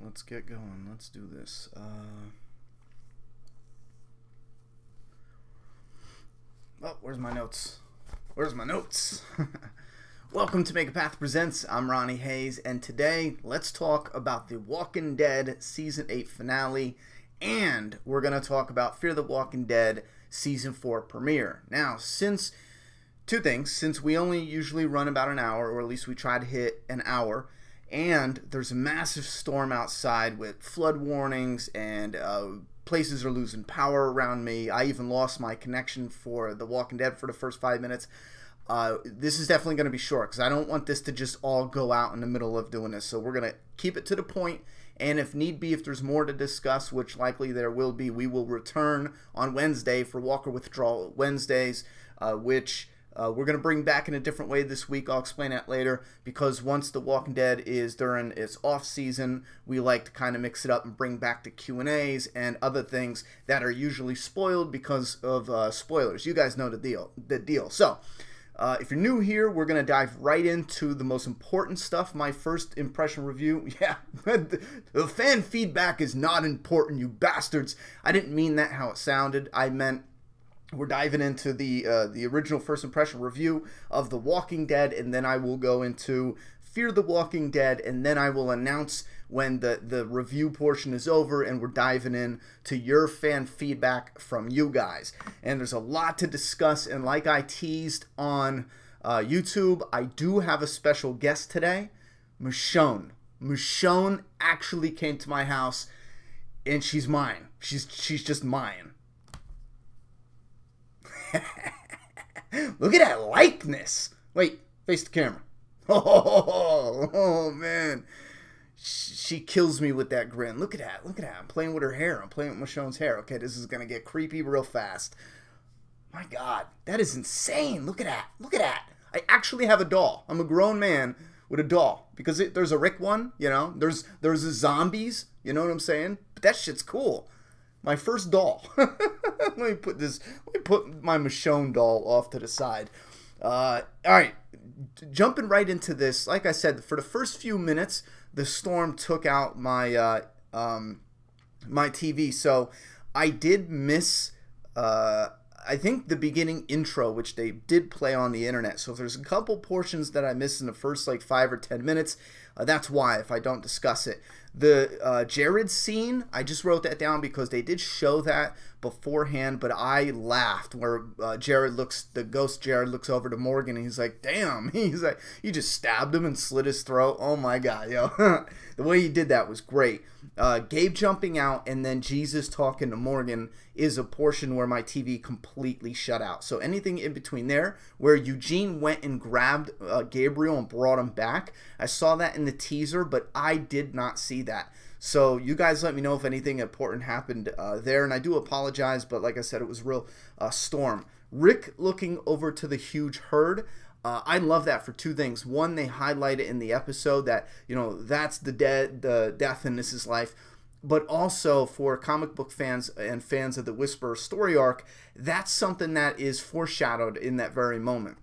let's get going. Let's do this. Oh, where's my notes? Where's my notes? Welcome to MAPP Presents. I'm Ronnie Hayes, and today let's talk about The Walking Dead Season 8 finale, and we're going to talk about Fear the Walking Dead Season 4 premiere. Now, two things. Since we only usually run about an hour, or at least we try to hit an hour, and there's a massive storm outside with flood warnings, and places are losing power around me. I even lost my connection for The Walking Dead for the first 5 minutes. This is definitely going to be short because I don't want this to just all go out in the middle of doing this. So we're going to keep it to the point, and if need be, if there's more to discuss, which likely there will be, we will return on Wednesday for Walker Withdrawal Wednesdays, which we're going to bring back in a different way this week. I'll explain that later, because once The Walking Dead is during its off season, we like to kind of mix it up and bring back the Q&As and other things that are usually spoiled because of spoilers. You guys know the deal. So if you're new here, we're going to dive right into the most important stuff. My first impression review. Yeah, the fan feedback is not important, you bastards. I didn't mean that how it sounded. I meant we're diving into the original first impression review of The Walking Dead, and then I will go into Fear the Walking Dead, and then I will announce when the review portion is over, and we're diving in to your fan feedback from you guys. And there's a lot to discuss, and like I teased on YouTube, I do have a special guest today, Michonne. Michonne actually came to my house, and she's mine. She's just mine. Look at that likeness. Wait, face the camera. Oh man. She kills me with that grin. Look at that. Look at that. I'm playing with her hair. I'm playing with Michonne's hair. Okay, this is going to get creepy real fast. My God, that is insane. Look at that. Look at that. I actually have a doll. I'm a grown man with a doll. Because there's a Rick one, you know. There's a zombies, you know what I'm saying? But that shit's cool. My first doll. Let me put my Michonne doll off to the side. All right, jumping right into this. Like I said, for the first few minutes, the storm took out my my TV, so I did miss I think the beginning intro, which they did play on the internet. So if there's a couple portions that I missed in the first like 5 or 10 minutes, that's why, if I don't discuss it. The Jared scene, I just wrote that down because they did show that beforehand, but I laughed where the ghost Jared looks over to Morgan, and he's like, damn, he's like, you just stabbed him and slit his throat. Oh my God, yo. The way he did that was great. Gabe jumping out and then Jesus talking to Morgan is a portion where my TV completely shut out. So anything in between there, where Eugene went and grabbed Gabriel and brought him back, I saw that in the teaser, but I did not see that. So you guys let me know if anything important happened there, and I do apologize, but like I said, it was real storm. Rick looking over to the huge herd. I love that for two things. One, they highlight it in the episode that, you know, that's the death and this is life. But also for comic book fans and fans of the Whisperer story arc, that's something that is foreshadowed in that very moment.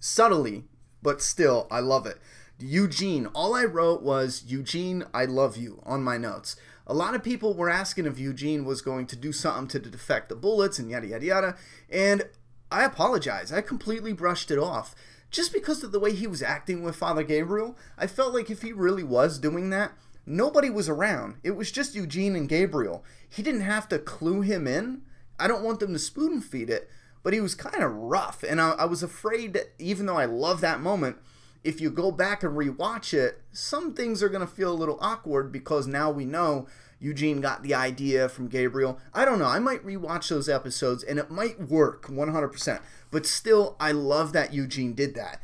Subtly, but still, I love it. Eugene, all I wrote was, Eugene, I love you, on my notes. A lot of people were asking if Eugene was going to do something to defect the bullets and yada, yada, yada. And I apologize. I completely brushed it off. Just because of the way he was acting with Father Gabriel, I felt like if he really was doing that, nobody was around. It was just Eugene and Gabriel. He didn't have to clue him in. I don't want them to spoon feed it, but he was kind of rough. And I was afraid that even though I love that moment, if you go back and rewatch it, some things are going to feel a little awkward because now we know Eugene got the idea from Gabriel. I don't know. I might rewatch those episodes and it might work 100%. But still, I love that Eugene did that.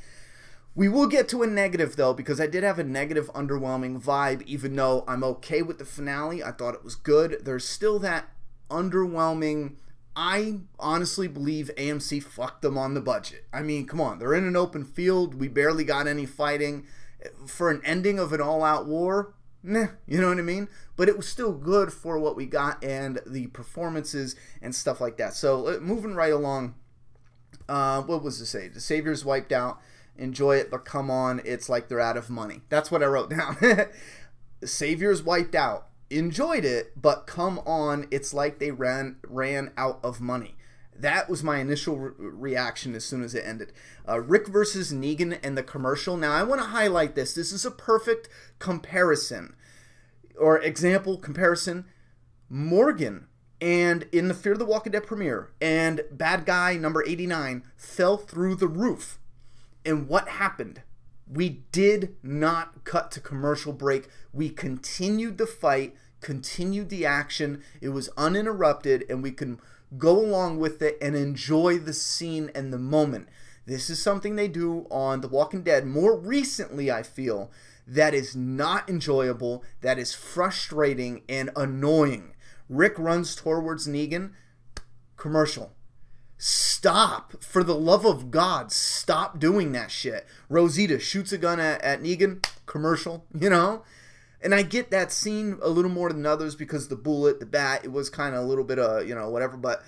We will get to a negative, though, because I did have a negative, underwhelming vibe, even though I'm okay with the finale. I thought it was good. There's still that underwhelming. I honestly believe AMC fucked them on the budget. I mean, come on. They're in an open field. We barely got any fighting. For an ending of an all-out war, meh, you know what I mean? But it was still good for what we got and the performances and stuff like that. So, moving right along, what was the say? The Savior's wiped out. Enjoy it, but come on, it's like they're out of money. That's what I wrote down. Savior's wiped out. Enjoyed it, but come on, it's like they ran out of money. That was my initial reaction as soon as it ended. Rick versus Negan and the commercial. Now, I want to highlight this. This is a perfect comparison, or example comparison. Morgan and in the Fear the Walking Dead premiere, and bad guy number 89 fell through the roof. And what happened? We did not cut to commercial break. We continued the fight, continued the action. It was uninterrupted, and we could go along with it and enjoy the scene and the moment. This is something they do on The Walking Dead more recently, I feel, that is not enjoyable, that is frustrating and annoying. Rick runs towards Negan. Commercial. Stop. For the love of God, stop doing that shit. Rosita shoots a gun at Negan. Commercial, you know? And I get that scene a little more than others because the bullet, the bat, it was kind of a little bit of, you know, whatever. But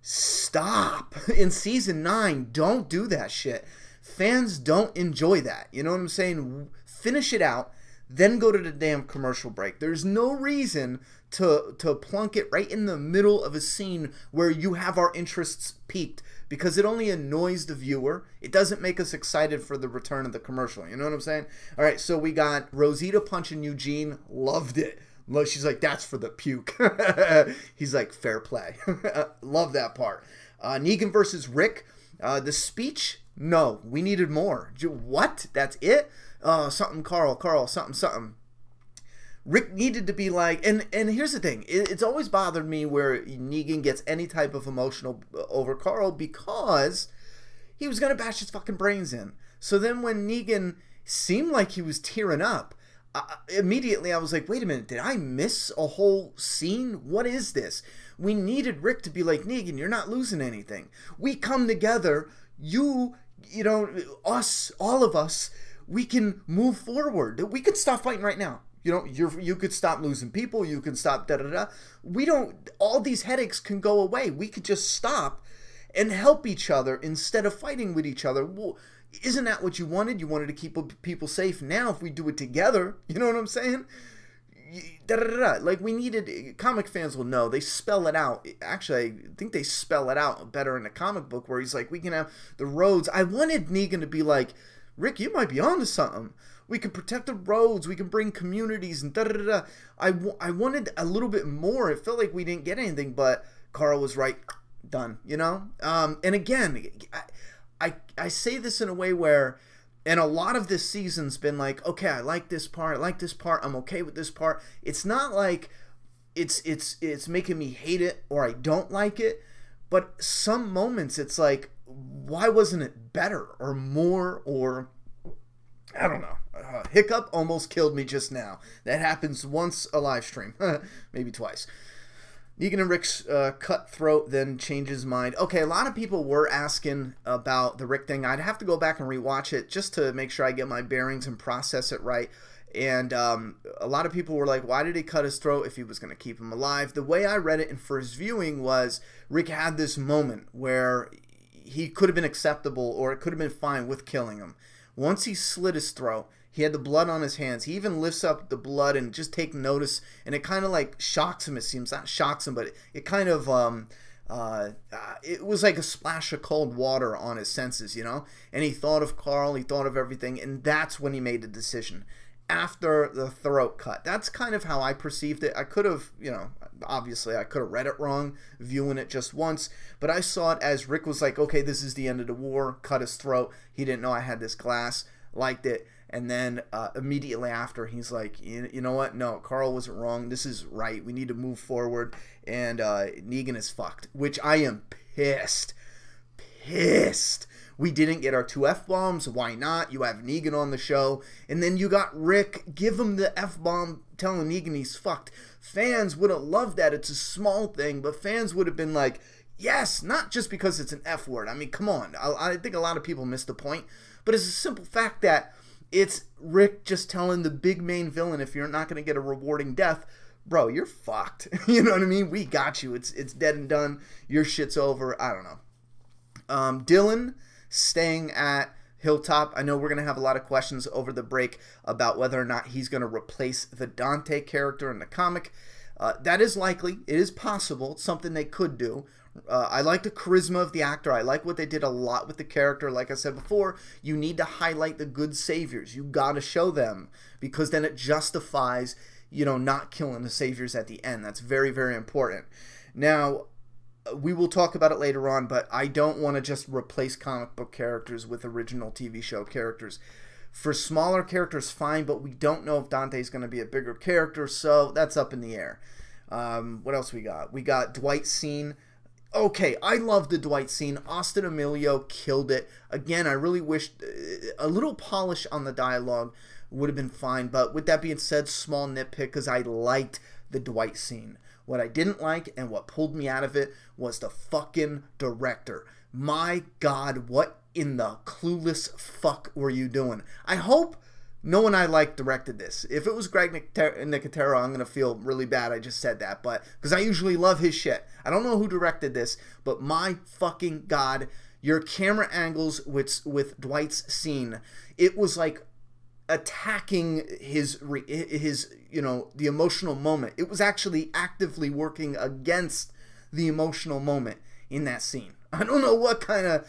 stop. In season 9, don't do that shit. Fans don't enjoy that. You know what I'm saying? Finish it out, then go to the damn commercial break. There's no reason to plunk it right in the middle of a scene where you have our interests piqued, because it only annoys the viewer. It doesn't make us excited for the return of the commercial. You know what I'm saying? All right, so we got Rosita punching Eugene. Loved it. She's like, that's for the puke. He's like, fair play. Love that part. Negan versus Rick. The speech, no, we needed more. What? That's it? Something, Carl, something. Rick needed to be like, and here's the thing, it's always bothered me where Negan gets any type of emotional over Carl, because he was gonna bash his fucking brains in. So then when Negan seemed like he was tearing up, immediately I was like, wait a minute, did I miss a whole scene? What is this? We needed Rick to be like, Negan, you're not losing anything. We come together, you know, us, all of us, we can move forward. We could stop fighting right now. You know, you could stop losing people. You can stop da-da-da. We don't, all these headaches can go away. We could just stop and help each other instead of fighting with each other. Well, isn't that what you wanted? You wanted to keep people safe. Now, if we do it together, you know what I'm saying? Da-da-da-da. Like, we needed, comic fans will know, they spell it out. Actually, I think they spell it out better in the comic book, where he's like, we can have the roads. I wanted Negan to be like, Rick, you might be onto something. We can protect the roads. We can bring communities and da-da-da-da. I wanted a little bit more. It felt like we didn't get anything, but Carl was right. Done, you know? And again, I say this in a way where, and a lot of this season's been like, okay, I like this part. I'm okay with this part. It's not like it's making me hate it or I don't like it, but some moments it's like, why wasn't it better or more, or I don't know. Hiccup almost killed me just now. That happens once a live stream. Maybe twice. Negan and Rick's cutthroat then changes mind. Okay, a lot of people were asking about the Rick thing. I'd have to go back and rewatch it just to make sure I get my bearings and process it right. And a lot of people were like, why did he cut his throat if he was going to keep him alive? The way I read it in first viewing was Rick had this moment where he could have been acceptable, or it could have been fine with killing him. Once he slit his throat, he had the blood on his hands. He even lifts up the blood and just take notice, and it kind of like shocks him, it seems. Not shocks him, but it kind of, it was like a splash of cold water on his senses, you know? And he thought of Carl, he thought of everything, and that's when he made the decision. After the throat cut. That's kind of how I perceived it. I could have, you know, obviously I could have read it wrong, viewing it just once, but I saw it as Rick was like, okay, this is the end of the war, cut his throat. He didn't know I had this glass, liked it, and then immediately after, he's like, you know what? No, Carl wasn't wrong. This is right. We need to move forward, and Negan is fucked, which I am pissed. We didn't get our 2 F-bombs. Why not? You have Negan on the show. And then you got Rick. Give him the F-bomb telling Negan he's fucked. Fans would have loved that. It's a small thing, but fans would have been like, yes, not just because it's an F word. I mean, come on. I think a lot of people missed the point. But it's a simple fact that it's Rick just telling the big main villain, if you're not going to get a rewarding death, bro, you're fucked. You know what I mean? We got you. It's dead and done. Your shit's over. I don't know. Dylan staying at Hilltop, I know we're going to have a lot of questions over the break about whether or not he's going to replace the Dante character in the comic. That is likely. It is possible. It's something they could do. I like the charisma of the actor. I like what they did a lot with the character. Like I said before, you need to highlight the good saviors. You got to show them, because then it justifies, you know, not killing the saviors at the end. That's very, very important. Now, we will talk about it later on, but I don't want to just replace comic book characters with original TV show characters. For smaller characters, fine, but we don't know if Dante's going to be a bigger character, so that's up in the air. What else we got? We got Dwight's scene. Okay, I love the Dwight scene. Austin Emilio killed it. Again, I really wish a little polish on the dialogue would have been fine, but with that being said, small nitpick, because I liked the Dwight scene. What I didn't like and what pulled me out of it was the fucking director. My God, what in the clueless fuck were you doing? I hope no one I like directed this. If it was Greg Nicotero, I'm going to feel really bad I just said that, but because I usually love his shit. I don't know who directed this, but my fucking God, your camera angles with Dwight's scene, it was like attacking his you know, the emotional moment. It was actually actively working against the emotional moment in that scene. I don't know what kind of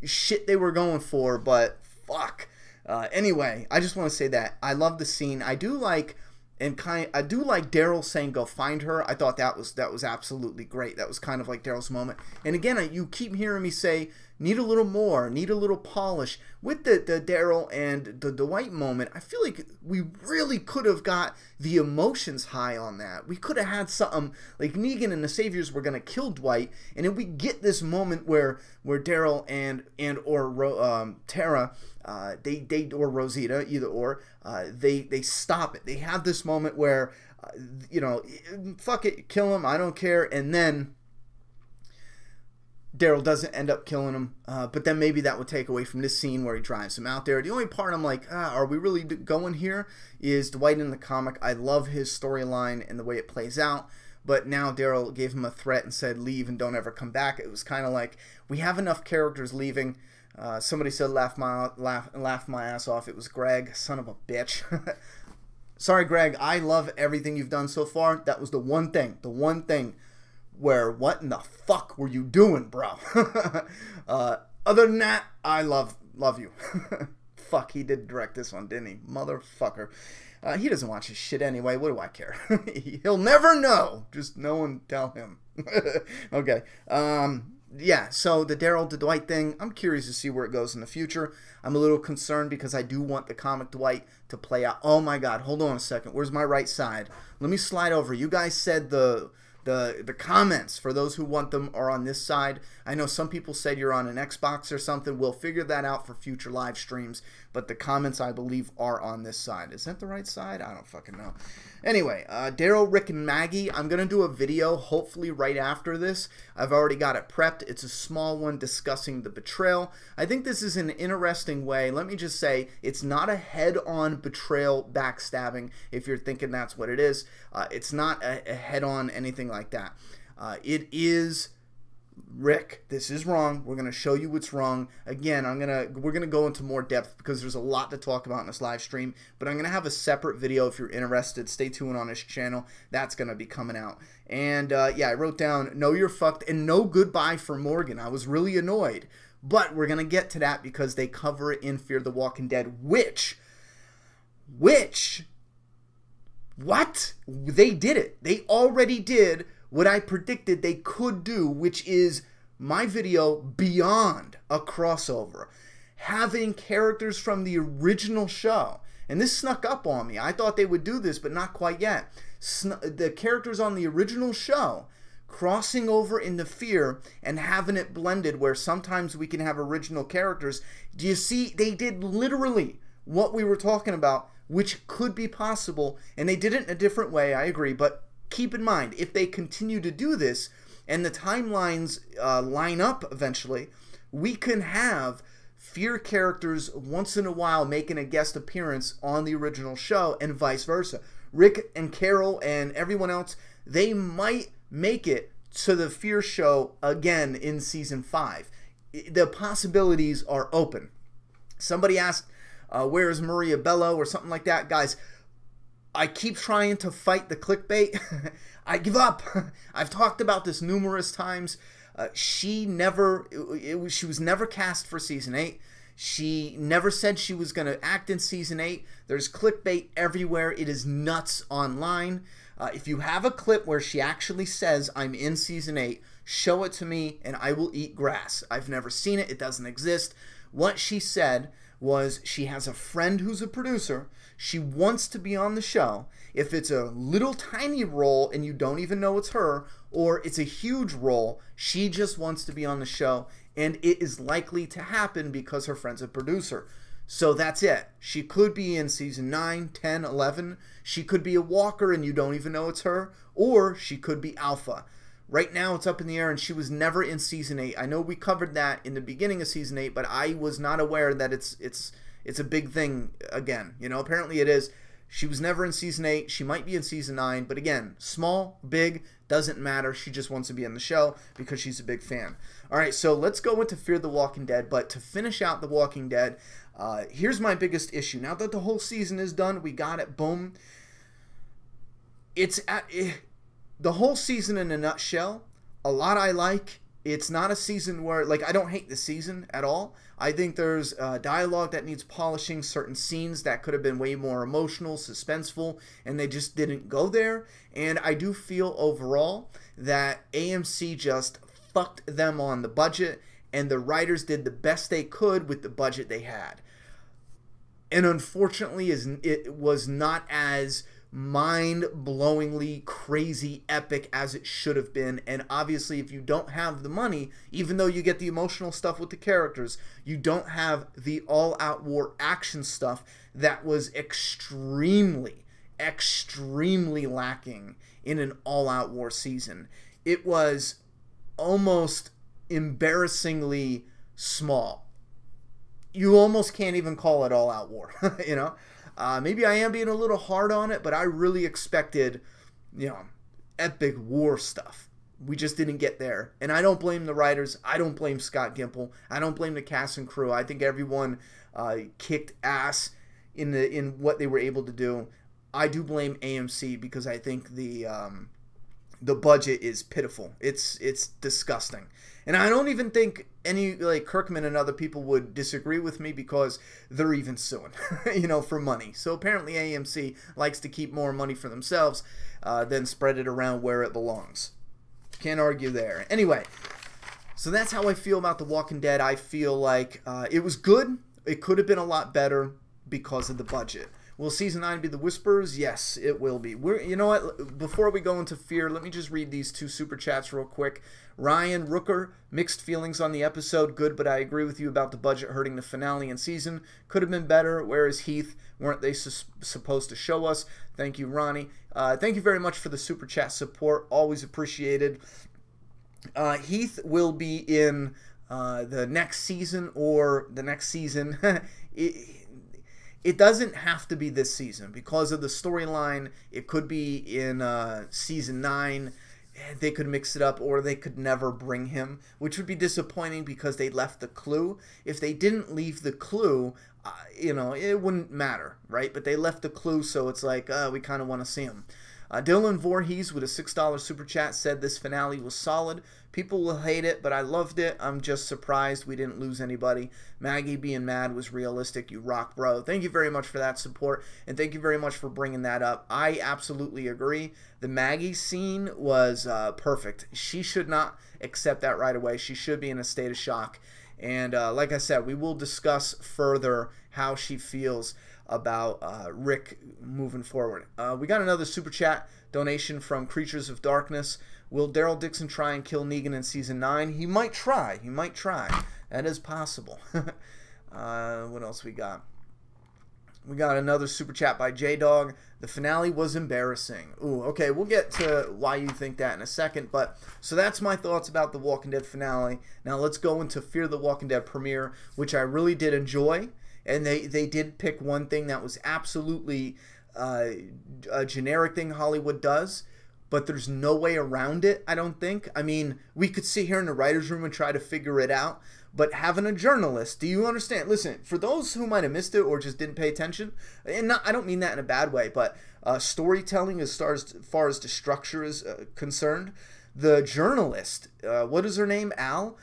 shit they were going for, but fuck. Anyway, I just want to say that I love the scene. I do like Daryl saying go find her. I thought that was absolutely great. That was kind of like Daryl's moment. And again, you keep hearing me say need a little more, need a little polish with the Daryl and the Dwight moment. I feel like we really could have got the emotions high on that. We could have had something like Negan and the Saviors were gonna kill Dwight, and then we get this moment where Daryl and or Tara, they or Rosita, either or, they stop it. They have this moment where you know, fuck it, kill him, I don't care, and then Daryl doesn't end up killing him, but then maybe that would take away from this scene where he drives him out there. The only part I'm like, are we really going here, is Dwight in the comic. I love his storyline and the way it plays out, but now Daryl gave him a threat and said leave and don't ever come back. It was kind of like, we have enough characters leaving. Somebody said laugh my ass off. It was Greg, son of a bitch. Sorry, Greg, I love everything you've done so far. That was the one thing where, what in the fuck were you doing, bro? Other than that, I love you. Fuck, he did direct this one, didn't he? Motherfucker. He doesn't watch his shit anyway. What do I care? He'll never know. Just no one tell him. Okay. Yeah, so the Daryl to Dwight thing, I'm curious to see where it goes in the future. I'm a little concerned because I do want the comic Dwight to play out. Oh my God, hold on a second. Where's my right side? Let me slide over. You guys said the comments, for those who want them, are on this side. I know some people said you're on an Xbox or something. We'll figure that out for future live streams, but the comments, I believe, are on this side. Is that the right side? I don't fucking know. Anyway, Daryl, Rick, and Maggie, I'm going to do a video hopefully right after this. I've already got it prepped. It's a small one discussing the betrayal. I think this is an interesting way. Let me just say, it's not a head-on betrayal backstabbing, if you're thinking that's what it is. It's not a head-on anything like that. It is, Rick, this is wrong. We're going to show you what's wrong. Again, we're going to go into more depth because there's a lot to talk about in this live stream, but I'm going to have a separate video if you're interested. Stay tuned on his channel. That's going to be coming out. And yeah, I wrote down, no, you're fucked, and no goodbye for Morgan. I was really annoyed, but we're going to get to that because they cover it in Fear the Walking Dead, which, what? They did it. They already did what I predicted they could do, which is my video beyond a crossover. Having characters from the original show. And this snuck up on me. I thought they would do this, but not quite yet. The characters on the original show crossing over into Fear and having it blended where sometimes we can have original characters. Do you see? They did literally what we were talking about, which could be possible, and they did it in a different way, I agree, but keep in mind, if they continue to do this and the timelines line up eventually, we can have Fear characters once in a while making a guest appearance on the original show and vice versa. Rick and Carol and everyone else, they might make it to the Fear show again in Season 5. The possibilities are open. Somebody asked, where is Maria Bello or something like that. Guys, I keep trying to fight the clickbait. I give up. I've talked about this numerous times. She was never cast for season 8. She never said she was going to act in season 8. There's clickbait everywhere. It is nuts online. If you have a clip where she actually says, I'm in season 8, show it to me and I will eat grass. I've never seen it. It doesn't exist. What she said was she has a friend who's a producer. She wants to be on the show. If it's a little tiny role and you don't even know it's her, or it's a huge role, she just wants to be on the show, and it is likely to happen because her friend's a producer. So that's it. She could be in season 9, 10, 11. She could be a walker and you don't even know it's her, or she could be Alpha. Right now it's up in the air, and she was never in season 8. I know we covered that in the beginning of season 8, but I was not aware that it's a big thing again. You know, apparently it is. She was never in season 8. She might be in season 9, but again, small, big, doesn't matter. She just wants to be in the show because she's a big fan. All right, so let's go into Fear the Walking Dead, but to finish out The Walking Dead, here's my biggest issue. Now that the whole season is done, we got it, boom. The whole season in a nutshell, a lot I like. It's not a season where, like, I don't hate the season at all. I think there's dialogue that needs polishing, certain scenes that could have been way more emotional, suspenseful, and they just didn't go there. And I do feel overall that AMC just fucked them on the budget, and the writers did the best they could with the budget they had. And unfortunately, it was not as mind-blowingly crazy epic as it should have been. And obviously, if you don't have the money, even though you get the emotional stuff with the characters, you don't have the all-out war action stuff that was extremely lacking in an all-out war season. It was almost embarrassingly small. You almost can't even call it all-out war, you know? Maybe I am being a little hard on it, but I really expected, you know, epic war stuff. We just didn't get there. And I don't blame the writers. I don't blame Scott Gimple. I don't blame the cast and crew. I think everyone kicked ass in what they were able to do. I do blame AMC because I think the budget is pitiful. It's disgusting. And I don't even think any, like, Kirkman and other people would disagree with me because they're even suing, you know, for money. So apparently AMC likes to keep more money for themselves than spread it around where it belongs. Can't argue there. Anyway, so that's how I feel about The Walking Dead. I feel like it was good. It could have been a lot better because of the budget. Will season 9 be the Whispers? Yes, it will be. You know what? Before we go into Fear, let me just read these 2 super chats real quick. Ryan Rooker, mixed feelings on the episode. Good, but I agree with you about the budget hurting the finale and season. Could have been better. Where is Heath? Weren't they supposed to show us? Thank you, Ronnie. Thank you very much for the super chat support. Always appreciated. Heath will be in the next season or the next season. It doesn't have to be this season because of the storyline. It could be in season 9. They could mix it up, or they could never bring him, which would be disappointing because they left the clue. If they didn't leave the clue, you know, it wouldn't matter, right? But they left the clue, so it's like, we kind of want to see him. Dylan Voorhees with a $6 super chat said this finale was solid. People will hate it, but I loved it. I'm just surprised we didn't lose anybody. Maggie being mad was realistic. You rock, bro. Thank you very much for that support, and thank you very much for bringing that up. I absolutely agree. The Maggie scene was perfect. She should not accept that right away. She should be in a state of shock. And like I said, we will discuss further how she feels about Rick moving forward. We got another super chat donation from Creatures of Darkness. Will Daryl Dixon try and kill Negan in season 9? He might try. He might try. That is possible. What else we got? We got another super chat by J-Dog. The finale was embarrassing. Ooh, okay, we'll get to why you think that in a second. But so that's my thoughts about the Walking Dead finale. Now let's go into Fear the Walking Dead premiere, which I really did enjoy. And they did pick one thing that was absolutely a generic thing Hollywood does. but there's no way around it, I don't think. I mean, we could sit here in the writer's room and try to figure it out, but having a journalist, do you understand? Listen, for those who might have missed it or just didn't pay attention, and I don't mean that in a bad way, but storytelling as far as the structure is concerned, the journalist, what is her name, Al?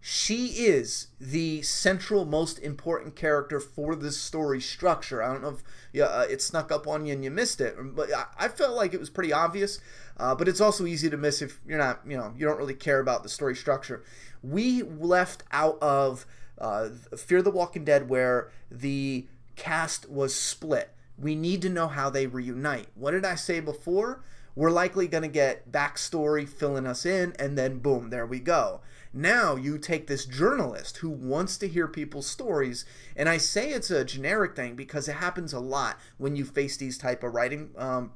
She is the central, most important character for this story structure. I don't know if it snuck up on you and you missed it, but I felt like it was pretty obvious. But it's also easy to miss if you're not, you don't really care about the story structure. We left out of Fear the Walking Dead where the cast was split. We need to know how they reunite. What did I say before? We're likely going to get backstory filling us in, and then boom, there we go. Now you take this journalist who wants to hear people's stories, and I say it's a generic thing because it happens a lot when you face these type of writing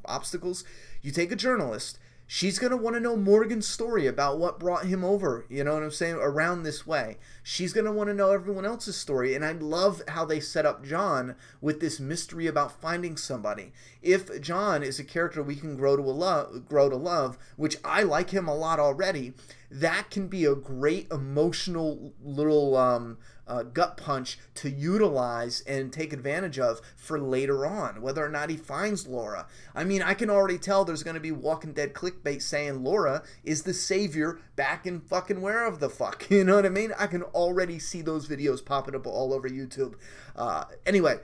obstacles. You take a journalist, she's going to want to know Morgan's story about what brought him over, you know what I'm saying, around this way. She's going to want to know everyone else's story, and I love how they set up John with this mystery about finding somebody. If John is a character we can grow to love, which I like him a lot already, that can be a great emotional little gut punch to utilize and take advantage of for later on, whether or not he finds Laura. I mean, I can already tell there's going to be Walking Dead clickbait saying Laura is the savior back in fucking wherever the fuck, you know what I mean? I can already see those videos popping up all over YouTube. Anyway,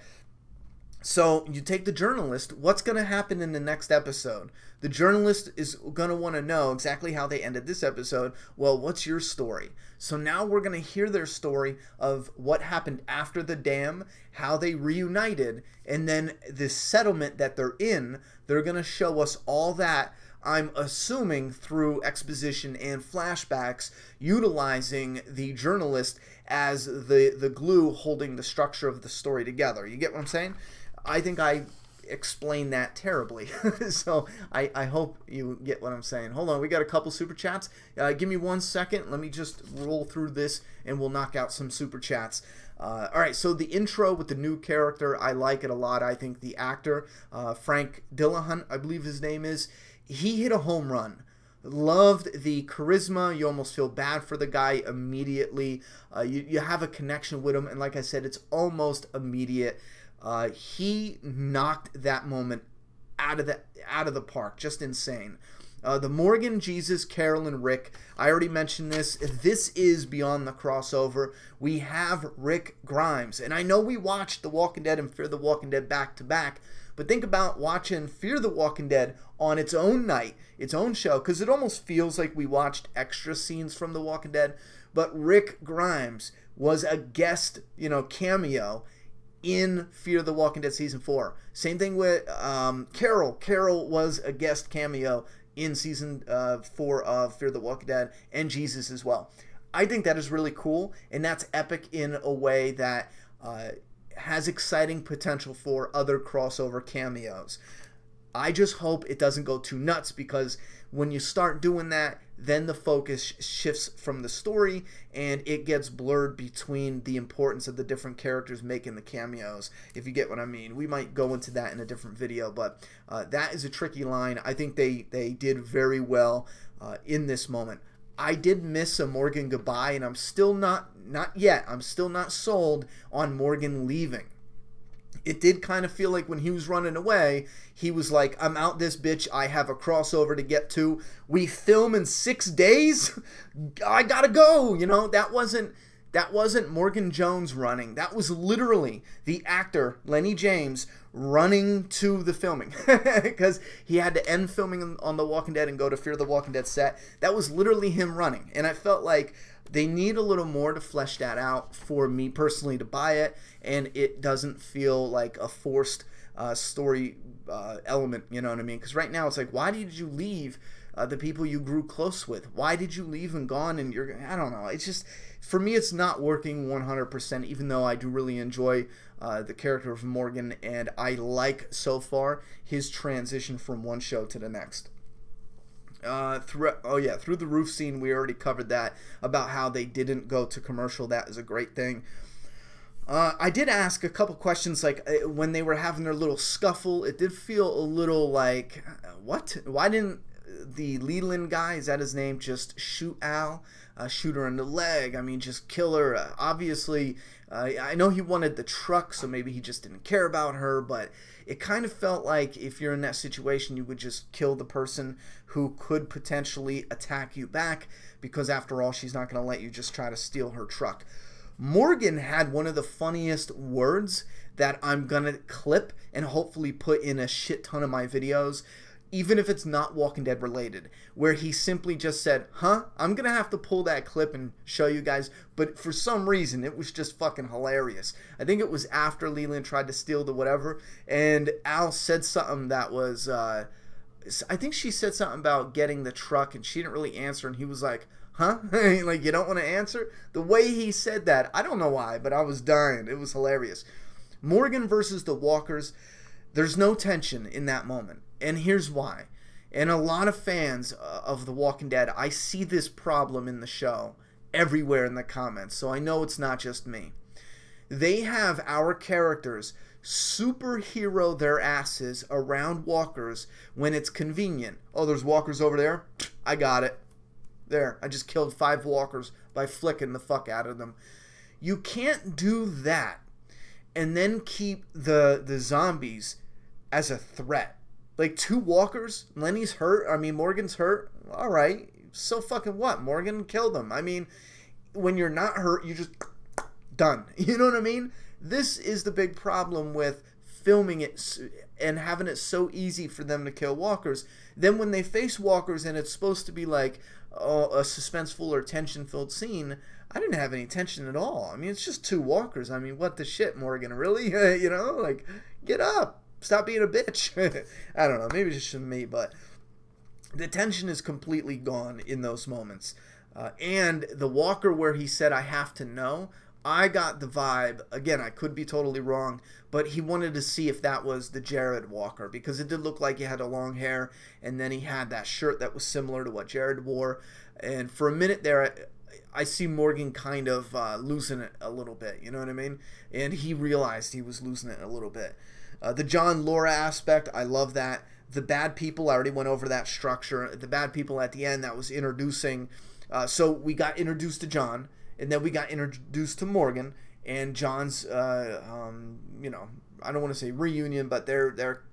so you take the journalist, what's going to happen in the next episode? The journalist is going to want to know exactly how they ended this episode. Well, what's your story? So now we're going to hear their story of what happened after the dam, how they reunited, and then this settlement that they're in. They're going to show us all that, I'm assuming, through exposition and flashbacks, utilizing the journalist as the glue holding the structure of the story together. You get what I'm saying? I think I explained that terribly. So I hope you get what I'm saying. Hold on, we got a couple super chats. Give me 1 second. Let me just roll through this and we'll knock out some super chats. All right, so the intro with the new character, I like it a lot. I think the actor, Frank Dillahunt, I believe his name is, he hit a home run. Loved the charisma. You almost feel bad for the guy immediately. You have a connection with him, and like I said, it's almost immediate. He knocked that moment out of the park. Just insane. The Morgan, Jesus, Carol, and Rick. I already mentioned this. This is beyond the crossover. We have Rick Grimes, and I know we watched The Walking Dead and Fear the Walking Dead back to back, but think about watching Fear the Walking Dead on its own night, its own show, because it almost feels like we watched extra scenes from The Walking Dead. But Rick Grimes was a guest, cameo in Fear the Walking Dead Season 4. Same thing with Carol. Carol was a guest cameo in Season 4 of Fear the Walking Dead, and Jesus as well. I think that is really cool, and that's epic in a way that has exciting potential for other crossover cameos. I just hope it doesn't go too nuts, because when you start doing that, then the focus shifts from the story and it gets blurred between the importance of the different characters making the cameos, if you get what I mean. We might go into that in a different video, but that is a tricky line. I think they did very well in this moment. I did miss a Morgan goodbye, and I'm still not yet, I'm still not sold on Morgan leaving. It did kind of feel like when he was running away, he was like, I'm out this bitch, I have a crossover to get to. We film in 6 days? I gotta go, that wasn't Morgan Jones running. That was literally the actor, Lenny James, running to the filming. Because he had to end filming on The Walking Dead and go to Fear the Walking Dead set. That was literally him running. And I felt like they need a little more to flesh that out for me personally to buy it, and it doesn't feel like a forced story element, you know what I mean? Because right now it's like, why did you leave the people you grew close with? Why did you leave and gone? And I don't know. It's just, for me, it's not working 100%, even though I do really enjoy the character of Morgan, and I like, so far, his transition from one show to the next. Through the roof scene, we already covered that, about how they didn't go to commercial. That is a great thing. I did ask a couple questions, like when they were having their little scuffle, it did feel a little like, what? Why didn't the Leland guy, is that his name, just shoot Al, shoot her in the leg. I mean, just kill her. Obviously, I know he wanted the truck, so maybe he just didn't care about her, but it kind of felt like if you're in that situation, you would just kill the person who could potentially attack you back, because after all, she's not going to let you just try to steal her truck. Morgan had one of the funniest words that I'm going to clip and hopefully put in a shit ton of my videos, even if it's not Walking Dead related, where he simply just said, huh? I'm going to have to pull that clip and show you guys, but for some reason, it was just fucking hilarious. I think it was after Leland tried to steal the whatever, and Al said something that was, I think she said something about getting the truck, and she didn't really answer, and he was like, huh? Like, you don't want to answer? The way he said that, I don't know why, but I was dying. It was hilarious. Morgan versus the Walkers, there's no tension in that moment. And here's why. And a lot of fans of The Walking Dead, I see this problem in the show everywhere in the comments, so I know it's not just me. They have our characters superhero their asses around walkers when it's convenient. Oh, there's walkers over there? I got it. There, I just killed 5 walkers by flicking the fuck out of them. You can't do that and then keep the zombies as a threat. Like, 2 walkers, Lenny's hurt, I mean, Morgan's hurt, alright, so fucking what? Morgan killed them. I mean, when you're not hurt, you just, done. You know what I mean? This is the big problem with filming it and having it so easy for them to kill walkers. Then when they face walkers and it's supposed to be like a suspenseful or tension-filled scene, I didn't have any tension at all. I mean, it's just 2 walkers. I mean, what the shit, Morgan? Really? You know, like, get up. Stop being a bitch. I don't know. Maybe it's just me, but the tension is completely gone in those moments. And the walker where he said, I have to know, I got the vibe, again, I could be totally wrong, but he wanted to see if that was the Jared Walker, because it did look like he had a long hair, and then he had that shirt that was similar to what Jared wore. And for a minute there, I see Morgan kind of losing it a little bit, you know what I mean? And he realized he was losing it a little bit. The John Laura aspect, I love that. The bad people, I already went over that structure. The bad people at the end, that was introducing. So we got introduced to John, and then we got introduced to Morgan, and John's, you know, I don't want to say reunion, but their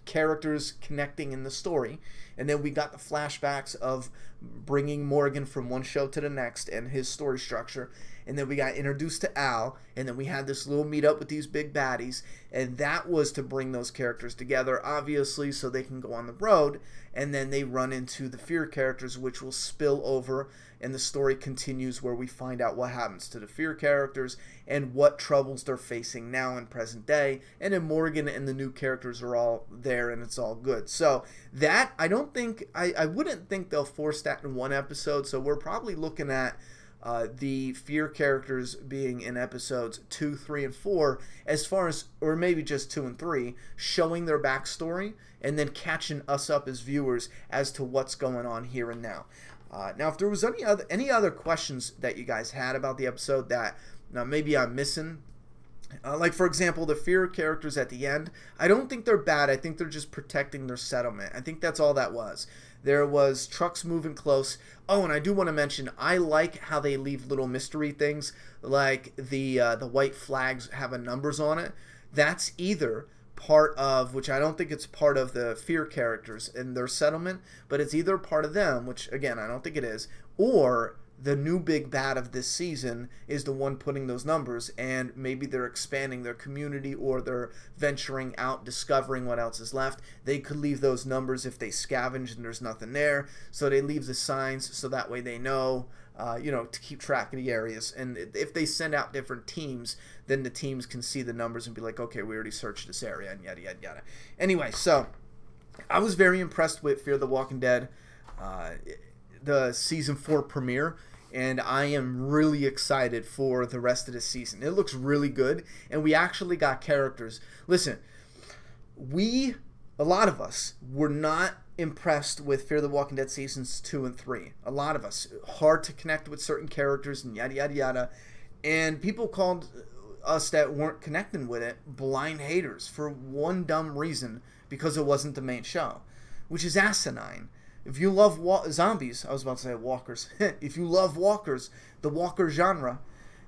characters connecting in the story. And then we got the flashbacks of bringing Morgan from one show to the next and his story structure. And then we got introduced to Al, and then we had this little meetup with these big baddies, and that was to bring those characters together, obviously, so they can go on the road, and then they run into the Fear characters, which will spill over, and the story continues where we find out what happens to the Fear characters and what troubles they're facing now in present day, and then Morgan and the new characters are all there, and it's all good. So that, I don't think, I wouldn't think they'll force that in one episode, so we're probably looking at the Fear characters being in episodes 2, 3, and 4, as far as, or maybe just 2 and 3, showing their backstory and then catching us up as viewers as to what's going on here and now. Now, if there was any other questions that you guys had about the episode that maybe I'm missing, like for example, the Fear characters at the end, I don't think they're bad. I think they're just protecting their settlement. I think that's all that was. There was trucks moving close. Oh, and I do want to mention, I like how they leave little mystery things, like the white flags having numbers on it. That's either part of, which I don't think it's part of the Fear characters in their settlement, but it's either part of them, which again, I don't think it is, or the new big bad of this season is the one putting those numbers, and maybe they're expanding their community or they're venturing out, discovering what else is left. They could leave those numbers if they scavenge and there's nothing there, so they leave the signs so that way they know, you know, to keep track of the areas. And if they send out different teams, then the teams can see the numbers and be like, okay, we already searched this area, and yada, yada, yada. Anyway, so I was very impressed with Fear the Walking Dead, the Season 4 premiere, and I am really excited for the rest of the season. It looks really good, and we actually got characters. Listen, a lot of us were not impressed with Fear the Walking Dead Seasons 2 and 3. A lot of us. Hard to connect with certain characters and yada, yada, yada. And people called us that weren't connecting with it blind haters for one dumb reason, because it wasn't the main show, which is asinine. If you love zombies, I was about to say walkers. If you love walkers, the walker genre,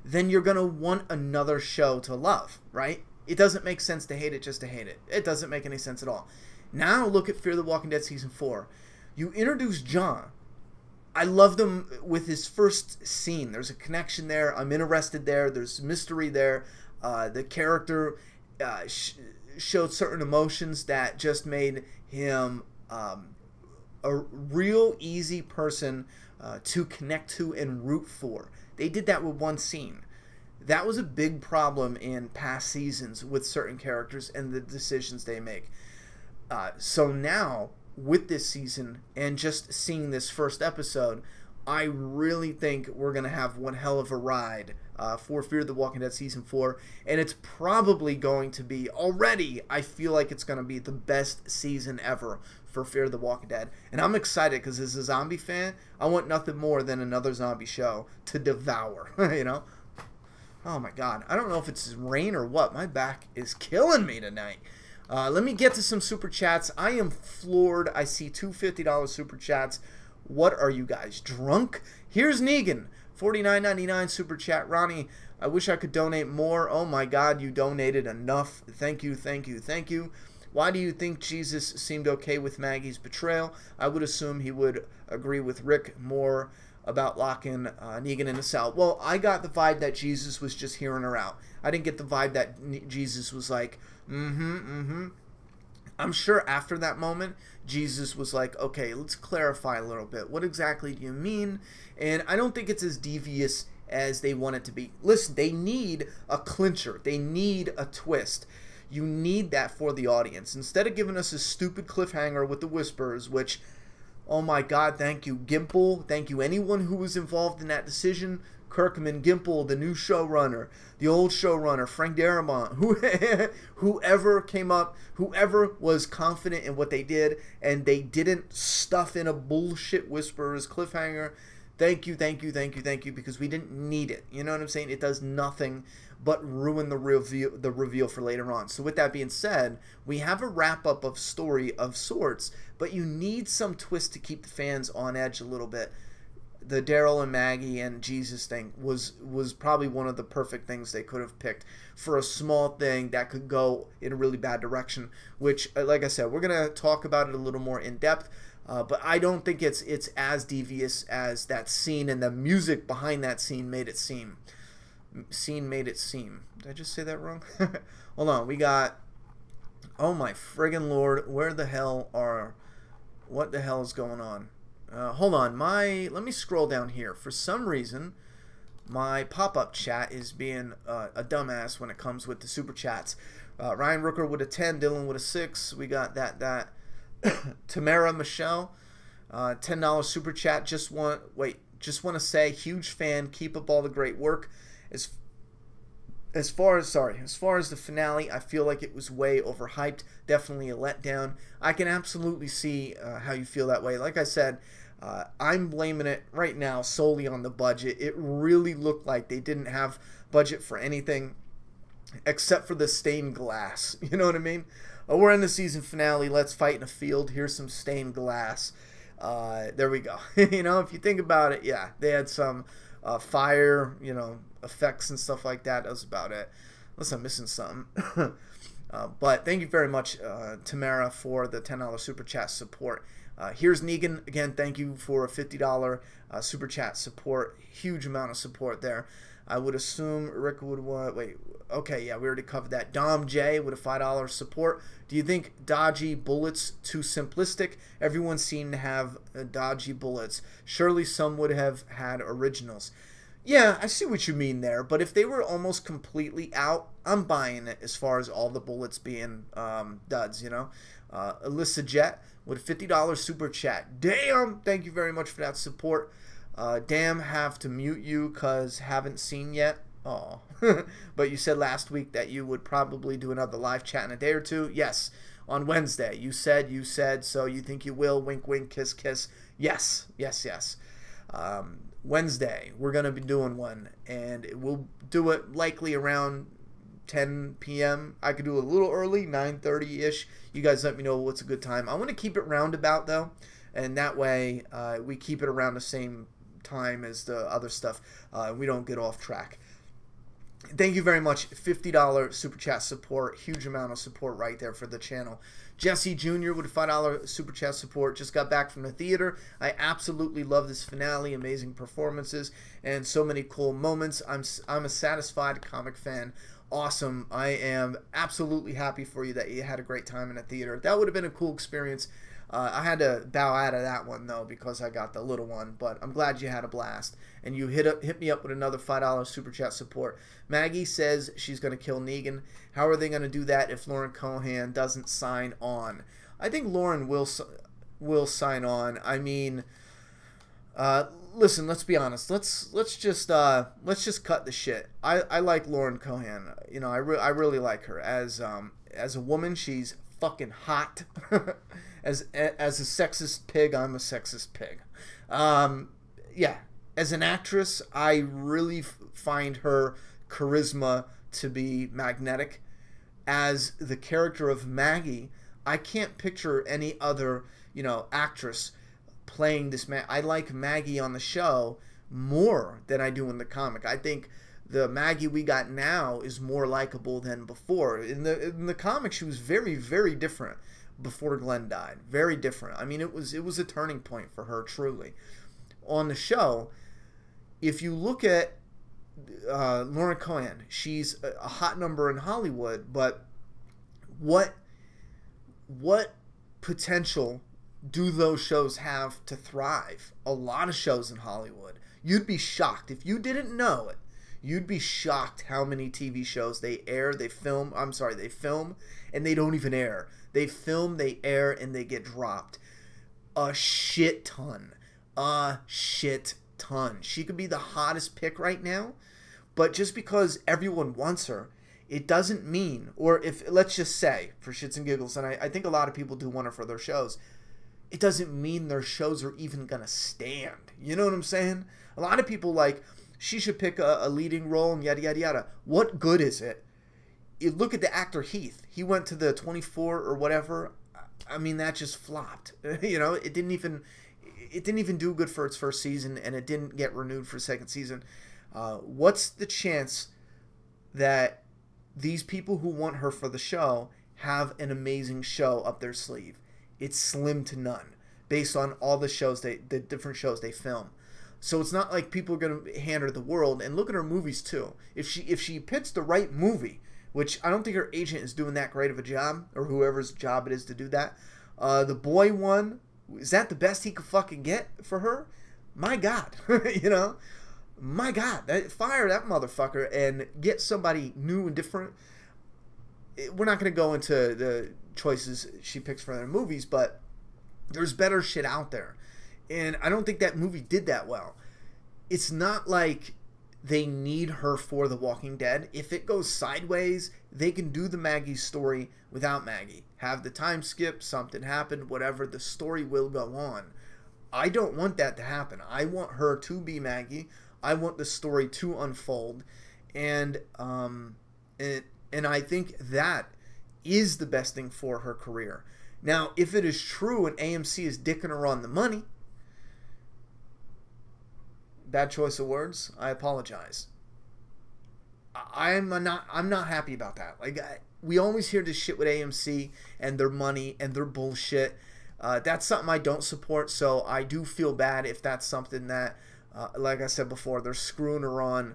then you're going to want another show to love, right? It doesn't make sense to hate it just to hate it. It doesn't make any sense at all. Now look at Fear the Walking Dead Season 4. You introduce John. I loved him with his first scene. There's a connection there. I'm interested there. There's mystery there. The character showed certain emotions that just made him a real easy person to connect to and root for. They did that with one scene. That was a big problem in past seasons with certain characters and the decisions they make. So now, with this season and just seeing this first episode, I really think we're going to have one hell of a ride for Fear the Walking Dead Season 4. And it's probably going to be, already, I feel like it's going to be the best season ever for Fear the Walking Dead. And I'm excited because as a zombie fan, I want nothing more than another zombie show to devour, you know? Oh my God. I don't know if it's rain or what. My back is killing me tonight. Let me get to some super chats. I am floored. I see two $50 super chats. What are you guys, drunk? Here's Negan, $49.99 super chat. Ronnie, I wish I could donate more. Oh my God, you donated enough. Thank you, thank you, thank you. Why do you think Jesus seemed okay with Maggie's betrayal? I would assume he would agree with Rick more about locking Negan in a cell. Well, I got the vibe that Jesus was just hearing her out. I didn't get the vibe that Jesus was like, I'm sure after that moment, Jesus was like, okay, let's clarify a little bit. What exactly do you mean? And I don't think it's as devious as they want it to be. Listen, they need a clincher. They need a twist. You need that for the audience. Instead of giving us a stupid cliffhanger with the Whisperers, which, oh my God, thank you, Gimple. Thank you, anyone who was involved in that decision. Kirkman, Gimple, the new showrunner, the old showrunner, Frank Darabont, whoever came up, whoever was confident in what they did, and they didn't stuff in a bullshit Whisperers cliffhanger. Thank you, thank you, thank you, thank you, because we didn't need it. You know what I'm saying? It does nothing but ruin the reveal for later on. So with that being said, we have a wrap-up of story of sorts, but you need some twist to keep the fans on edge a little bit. The Daryl and Maggie and Jesus thing was probably one of the perfect things they could have picked for a small thing that could go in a really bad direction, which, like I said, we're going to talk about it a little more in depth, but I don't think it's as devious as that scene, and the music behind that scene made it seem. Did I just say that wrong? Hold on, we got, oh my friggin' Lord, what the hell is going on? Hold on, let me scroll down here. For some reason, my pop-up chat is being a dumbass when it comes with the super chats. Ryan Rooker with a 10, Dylan with a 6. We got that. Tamara Michelle, $10 super chat. Just want to say, huge fan. Keep up all the great work. As far as the finale, I feel like it was way overhyped. Definitely a letdown. I can absolutely see how you feel that way. Like I said, I'm blaming it right now solely on the budget. It really looked like they didn't have budget for anything except for the stained glass. You know what I mean? We're in the season finale. Let's fight in a field. Here's some stained glass. There we go. You know, if you think about it, yeah, they had some fire, you know, effects and stuff like that. That was about it. Unless I'm missing something. But thank you very much, Tamara, for the $10 super chat support. Here's Negan. Again, thank you for a $50 super chat support. Huge amount of support there. I would assume Rick would want... Wait, okay, yeah, we already covered that. Dom J with a $5 support. Do you think dodgy bullets too simplistic? Everyone seemed to have dodgy bullets. Surely some would have had originals. Yeah, I see what you mean there, but if they were almost completely out, I'm buying it as far as all the bullets being duds, you know? Alyssa Jet with a $50 super chat. Damn! Thank you very much for that support. Damn, have to mute you because haven't seen yet. Oh, but you said last week that you would probably do another live chat in a day or two. Yes, on Wednesday. You said, so you think you will. Wink, wink, kiss, kiss. Yes. Wednesday, we're going to be doing one, and we'll do it likely around 10 p.m. I could do it a little early, 9:30-ish. You guys let me know what's a good time. I want to keep it roundabout, though. and that way we keep it around the same time as the other stuff. We don't get off track. Thank you very much. $50 super chat support. Huge amount of support right there for the channel. Jesse Jr. with a $5 super chat support. Just got back from the theater. I absolutely love this finale. Amazing performances and so many cool moments. I'm a satisfied comic fan. Awesome. I am absolutely happy for you that you had a great time in the theater. That would have been a cool experience. I had to bow out of that one, though, because I got the little one. But I'm glad you had a blast. And you hit me up with another $5 super chat support. Maggie says she's going to kill Negan. How are they going to do that if Lauren Cohan doesn't sign on? I think Lauren will sign on. I mean, listen, let's be honest. Let's just cut the shit. I like Lauren Cohan. You know, I really like her as a woman. She's fucking hot. As a sexist pig, I'm a sexist pig. Yeah, as an actress, I really find her charisma to be magnetic. As the character of Maggie, I can't picture any other, you know, actress playing this. I like Maggie on the show more than I do in the comic. I think the Maggie we got now is more likable than before. In the comic, she was very, very different before Glenn died. Very different. I mean, it was a turning point for her, truly. On the show, if you look at Lauren Cohan, she's a hot number in Hollywood, but what potential do those shows have to thrive? A lot of shows in Hollywood. You'd be shocked. If you didn't know it, you'd be shocked how many TV shows they film, and they don't even air. They film, they air, and they get dropped. A shit ton. A shit ton. She could be the hottest pick right now, but just because everyone wants her, it doesn't mean, or if, let's just say, for shits and giggles, and I think a lot of people do want her for their shows, it doesn't mean their shows are even going to stand. You know what I'm saying? A lot of people like, she should pick a leading role and yada, yada, yada. What good is it? You look at the actor Heath. He went to the 24 or whatever. I mean, that just flopped. You know, it didn't even do good for its first season, and it didn't get renewed for second season. What's the chance that these people who want her for the show have an amazing show up their sleeve? It's slim to none, based on all the different shows they film. So it's not like people are going to hand her the world. And look at her movies too. If she picks the right movie, which I don't think her agent is doing that great of a job, or whoever's job it is to do that. The boy one, is that the best he could fucking get for her? My God, you know, my God, fire that motherfucker and get somebody new and different. We're not going to go into the choices she picks for their movies, but there's better shit out there. And I don't think that movie did that well. It's not like they need her for The Walking Dead. If it goes sideways, they can do the Maggie story without Maggie. Have the time skip, something happened, whatever. The story will go on. I don't want that to happen. I want her to be Maggie. I want the story to unfold. And I think that is the best thing for her career. Now, if it is true and AMC is dicking her on the money, bad choice of words, I apologize. I'm not happy about that. Like, we always hear this shit with AMC and their money and their bullshit. That's something I don't support, so I do feel bad if that's something that, like I said before, they're screwing her on.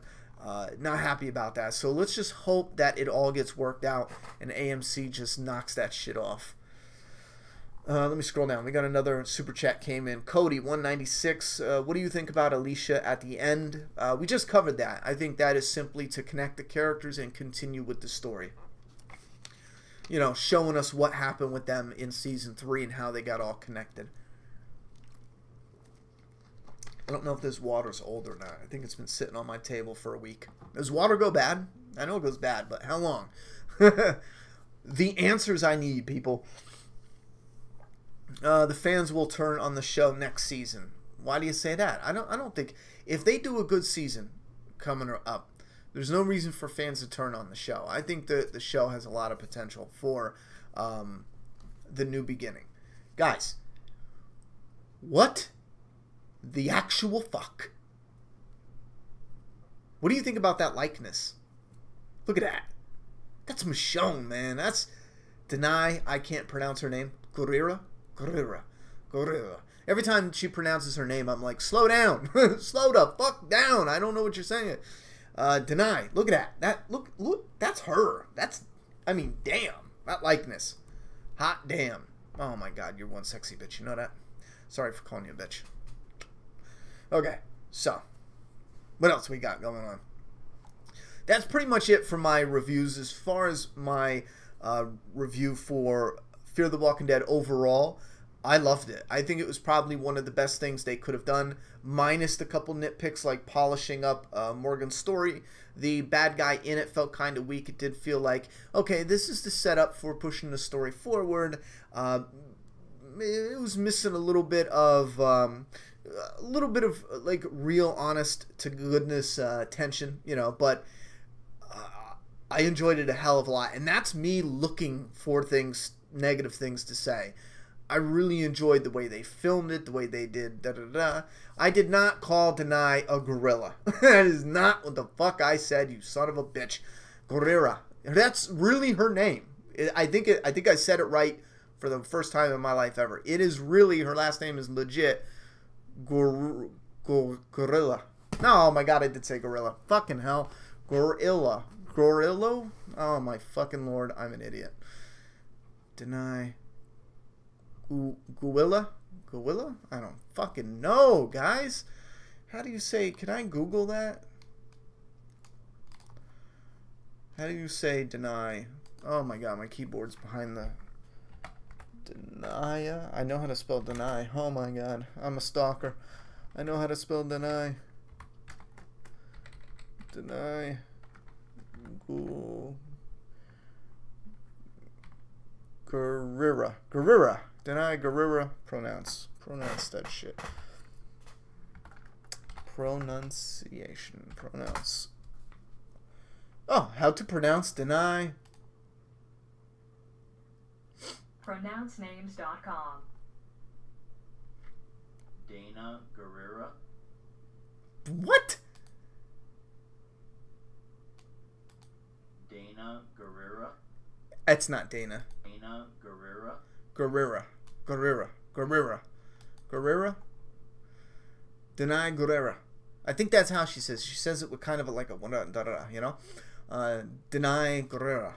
Not happy about that. So let's just hope that it all gets worked out and AMC just knocks that shit off. Let me scroll down. We got another super chat came in. Cody 196. What do you think about Alicia at the end? We just covered that. I think that is simply to connect the characters and continue with the story. You know, showing us what happened with them in season 3 and how they got all connected. I don't know if this water's old or not. I think it's been sitting on my table for a week. Does water go bad? I know it goes bad, but how long? The answers I need, people. The fans will turn on the show next season. Why do you say that? I don't think, if they do a good season coming up, there's no reason for fans to turn on the show. I think the show has a lot of potential for the new beginning. Guys, What the actual fuck? What do you think about that likeness? Look at that. That's Michonne, man. That's Deny. I can't pronounce her name. Gurira. Every time she pronounces her name, I'm like, slow down. Slow the fuck down. I don't know what you're saying. Deny. Look at that. Look. That's her. I mean, damn. That likeness. Hot damn. Oh my god, you're one sexy bitch. You know that? Sorry for calling you a bitch. Okay, so what else we got going on? That's pretty much it for my reviews. As far as my review for Fear the Walking Dead overall, I loved it. I think it was probably one of the best things they could have done, minus the couple nitpicks like polishing up Morgan's story. The bad guy in it felt kind of weak. It did feel like, okay, this is the setup for pushing the story forward. It was missing a little bit of like real honest to goodness tension, you know, but I enjoyed it a hell of a lot. And that's me looking for negative things to say. I really enjoyed the way they filmed it, the way they did da-da-da. I did not call Deny a gorilla. That is not what the fuck I said, you son of a bitch. Gorilla. That's really her name. I think I said it right for the first time in my life ever. It is really, her last name is legit Gorilla. No, oh my god, I did say gorilla. Fucking hell. Gorilla. Gorillo? Oh my fucking lord, I'm an idiot. Deny. Guilla? I don't fucking know, guys. How do you say, can I Google that? How do you say deny? Oh my god, my keyboard's behind the... Denia? I know how to spell deny. Oh my god, I'm a stalker. I know how to spell deny. Deny. Guerrera. Deny Guerrera. Pronounce that shit. Pronunciation. Pronounce. Oh, how to pronounce deny. PronounceNames.com. Dana Guerrera. What? Dana Guerrera. It's not Dana. Dana Guerrera. Guerrera. Deny Guerrera. I think that's how she says. She says it with kind of like a da-da-da, you know? Deny Guerrera.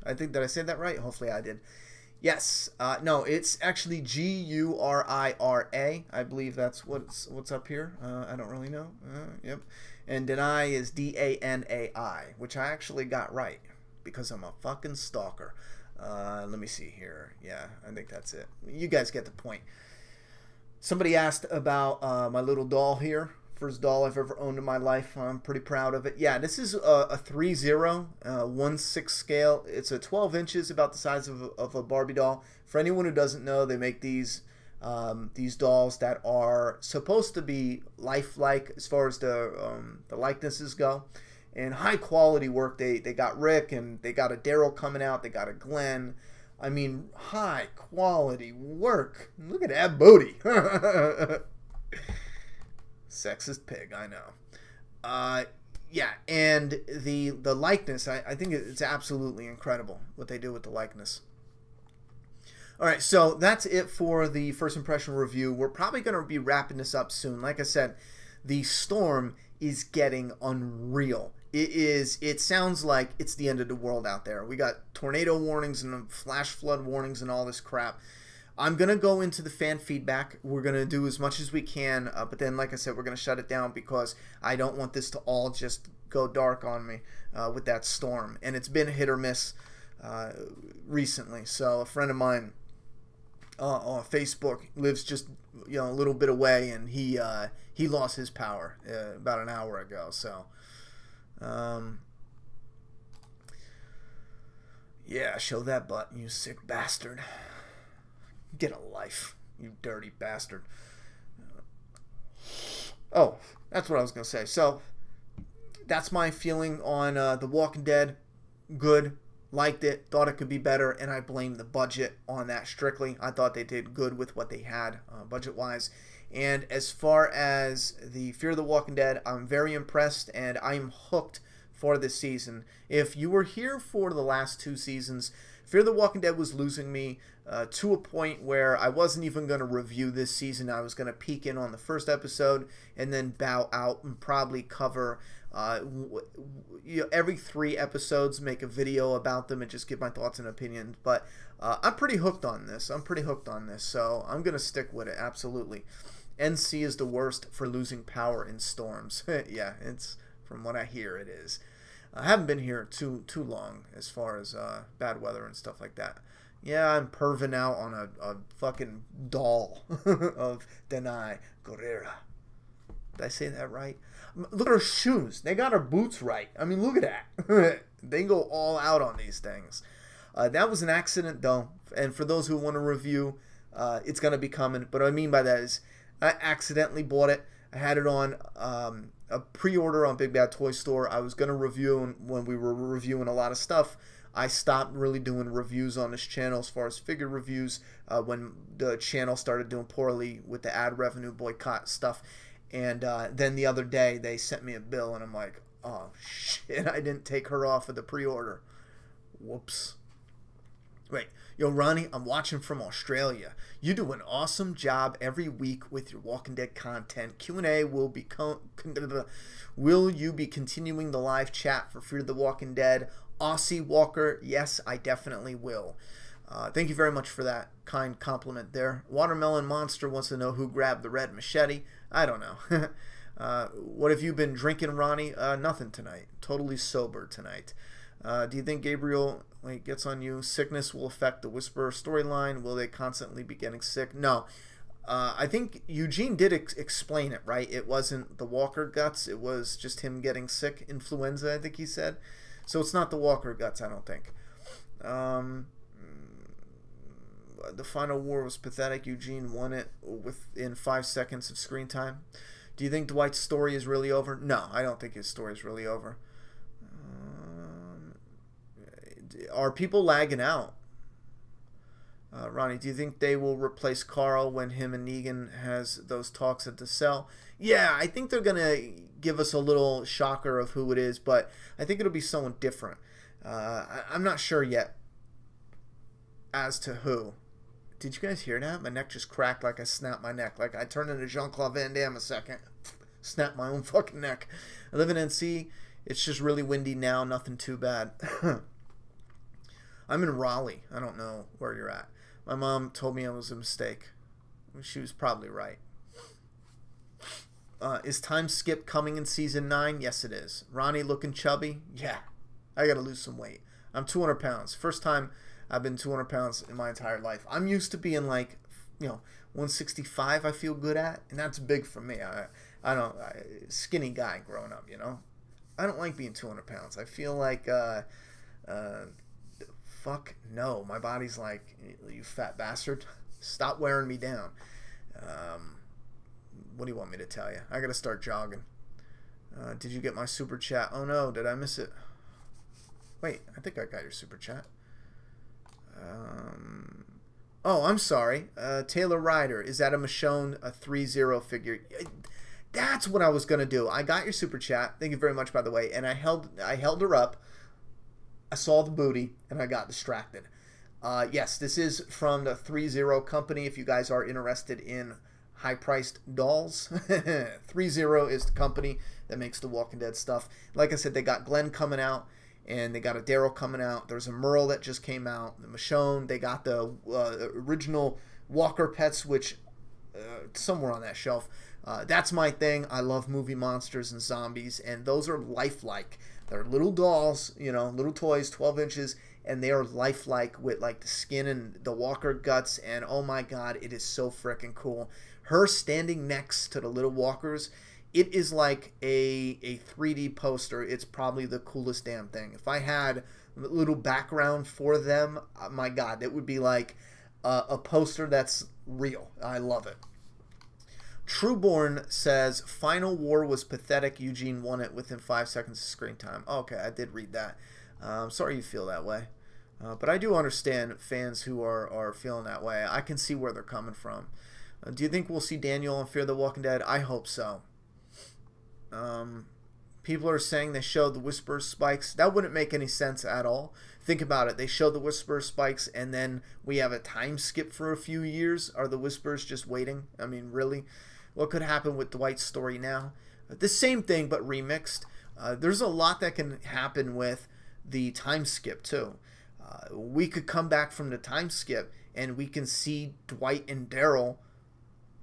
I think, did I say that right? Hopefully I did. Yes. No, it's actually G-U-R-I-R-A. I believe that's what's up here. I don't really know. Yep. And Deny is D-A-N-A-I, which I actually got right because I'm a fucking stalker. Let me see here. Yeah, I think that's it. You guys get the point. Somebody asked about my little doll here. First doll I've ever owned in my life. I'm pretty proud of it. Yeah, this is a 3-0, 1/6 scale. It's a 12 inches, about the size of a Barbie doll. For anyone who doesn't know, they make these dolls that are supposed to be lifelike as far as the likenesses go. And high quality work. They got Rick and they got a Daryl coming out. They got a Glenn. I mean, high quality work. Look at that booty. Sexist pig, I know. Yeah, and the likeness, I think it's absolutely incredible what they do with the likeness. All right, so that's it for the first impression review. We're probably going to be wrapping this up soon. Like I said, the storm is getting unreal. It sounds like it's the end of the world out there. We got tornado warnings and flash flood warnings and all this crap. I'm going to go into the fan feedback. We're going to do as much as we can, but then, like I said, we're going to shut it down because I don't want this to all just go dark on me with that storm. And it's been hit or miss recently. So a friend of mine on Facebook lives just a little bit away, and he lost his power about an hour ago. So yeah, show that butt, you sick bastard. Get a life, you dirty bastard. Oh, that's what I was going to say. So, that's my feeling on The Walking Dead. Good. liked it, thought it could be better, and I blame the budget on that strictly. I thought they did good with what they had budget-wise. And as far as the Fear the Walking Dead, I'm very impressed, and I'm hooked for this season. If you were here for the last 2 seasons, Fear the Walking Dead was losing me to a point where I wasn't even going to review this season. I was going to peek in on the first episode and then bow out and probably cover every 3 episodes, make a video about them and just give my thoughts and opinions. But I'm pretty hooked on this. So I'm going to stick with it, absolutely. NC is the worst for losing power in storms. Yeah, it's from what I hear it is. I haven't been here too long as far as bad weather and stuff like that. Yeah, I'm perving out on a fucking doll of Denai Guerrera. Did I say that right? Look at her shoes. They got her boots right. I mean, look at that. They go all out on these things. That was an accident, though. And for those who want to review, it's going to be coming. But what I mean by that is I accidentally bought it. I had it on a pre-order on Big Bad Toy Store. I was going to review, and when we were reviewing a lot of stuff, I stopped really doing reviews on this channel as far as figure reviews when the channel started doing poorly with the ad revenue boycott stuff. And then the other day, they sent me a bill, and I'm like, oh, shit, I didn't take her off of the pre-order. Whoops. Wait, yo, Ronnie, I'm watching from Australia. You do an awesome job every week with your Walking Dead content. Q&A will be... Will you be continuing the live chat for Fear the Walking Dead? Aussie Walker, yes, I definitely will. Thank you very much for that kind compliment there. Watermelon Monster wants to know who grabbed the red machete. I don't know. What have you been drinking, Ronnie? Nothing tonight. Totally sober tonight. Do you think Gabriel gets on you? Sickness will affect the Whisperer storyline. Will they constantly be getting sick? No. I think Eugene did explain it, right? It wasn't the Walker guts. It was just him getting sick. Influenza, I think he said. So it's not the Walker guts, I don't think. The final war was pathetic. Eugene won it within 5 seconds of screen time. Do you think Dwight's story is really over? No, I don't think his story is really over. Are people lagging out? Ronnie, do you think they will replace Carl when him and Negan has those talks at the cell? Yeah, I think they're going to give us a little shocker of who it is, but I think it'll be someone different. I'm not sure yet as to who. Did you guys hear that? My neck just cracked like I snapped my neck. Like I turned into Jean-Claude Van Damme a second. Snapped my own fucking neck. I live in NC. It's just really windy now. Nothing too bad. I'm in Raleigh. I don't know where you're at. My mom told me it was a mistake. She was probably right. Is Time Skip coming in Season 9? Yes, it is. Ronnie looking chubby? Yeah. I got to lose some weight. I'm 200 pounds. First time I've been 200 pounds in my entire life. I'm used to being like, 165 I feel good at. And that's big for me. Skinny guy growing up, I don't like being 200 pounds. I feel like, fuck no. My body's like, you fat bastard. Stop wearing me down. What do you want me to tell you? I got to start jogging. Did you get my super chat? Oh no, did I miss it? Wait, I think I got your super chat. Oh, I'm sorry. Taylor Ryder, is that a Michonne, a 3-0 figure? That's what I was gonna do. I got your super chat. Thank you very much, by the way. And I held her up. I saw the booty, and I got distracted. Yes, this is from the 3-0 company. If you guys are interested in high-priced dolls, 3-0 is the company that makes the Walking Dead stuff. Like I said, they got Glenn coming out. And they got a Daryl coming out. There's a Merle that just came out. The Michonne. They got the original Walker pets, which somewhere on that shelf. That's my thing. I love movie monsters and zombies, and those are lifelike. They're little dolls, little toys, 12 inches, and they are lifelike with like the skin and the Walker guts. And oh my God, it is so freaking cool. Her standing next to the little Walkers. It is like a 3D poster. It's probably the coolest damn thing. If I had a little background for them, my God, it would be like a poster that's real. I love it. Trueborn says, Final War was pathetic. Eugene won it within 5 seconds of screen time. Okay, I did read that. I'm sorry you feel that way. But I do understand fans who are feeling that way. I can see where they're coming from. Do you think we'll see Daniel on Fear the Walking Dead? I hope so. People are saying they showed the Whisperer spikes. That wouldn't make any sense at all. Think about it. They showed the Whisperer spikes, and then we have a time skip for a few years. Are the Whisperers just waiting? I mean, really? What could happen with Dwight's story now? The same thing, but remixed. There's a lot that can happen with the time skip, too. We could come back from the time skip, and we can see Dwight and Daryl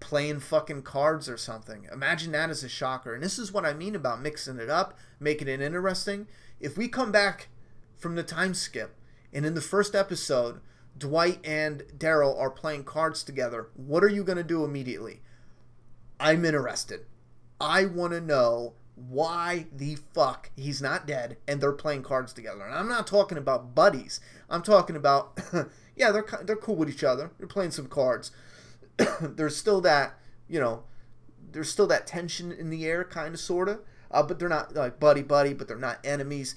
playing fucking cards or something. Imagine that as a shocker. And this is what I mean about mixing it up, making it interesting. If we come back from the time skip, and in the first episode, Dwight and Daryl are playing cards together, what are you going to do immediately? I'm interested. I want to know why the fuck he's not dead and they're playing cards together. And I'm not talking about buddies. I'm talking about, yeah, they're cool with each other. They're playing some cards. There's still that, there's still that tension in the air, kind of, sort of. But they're not like buddy, but they're not enemies.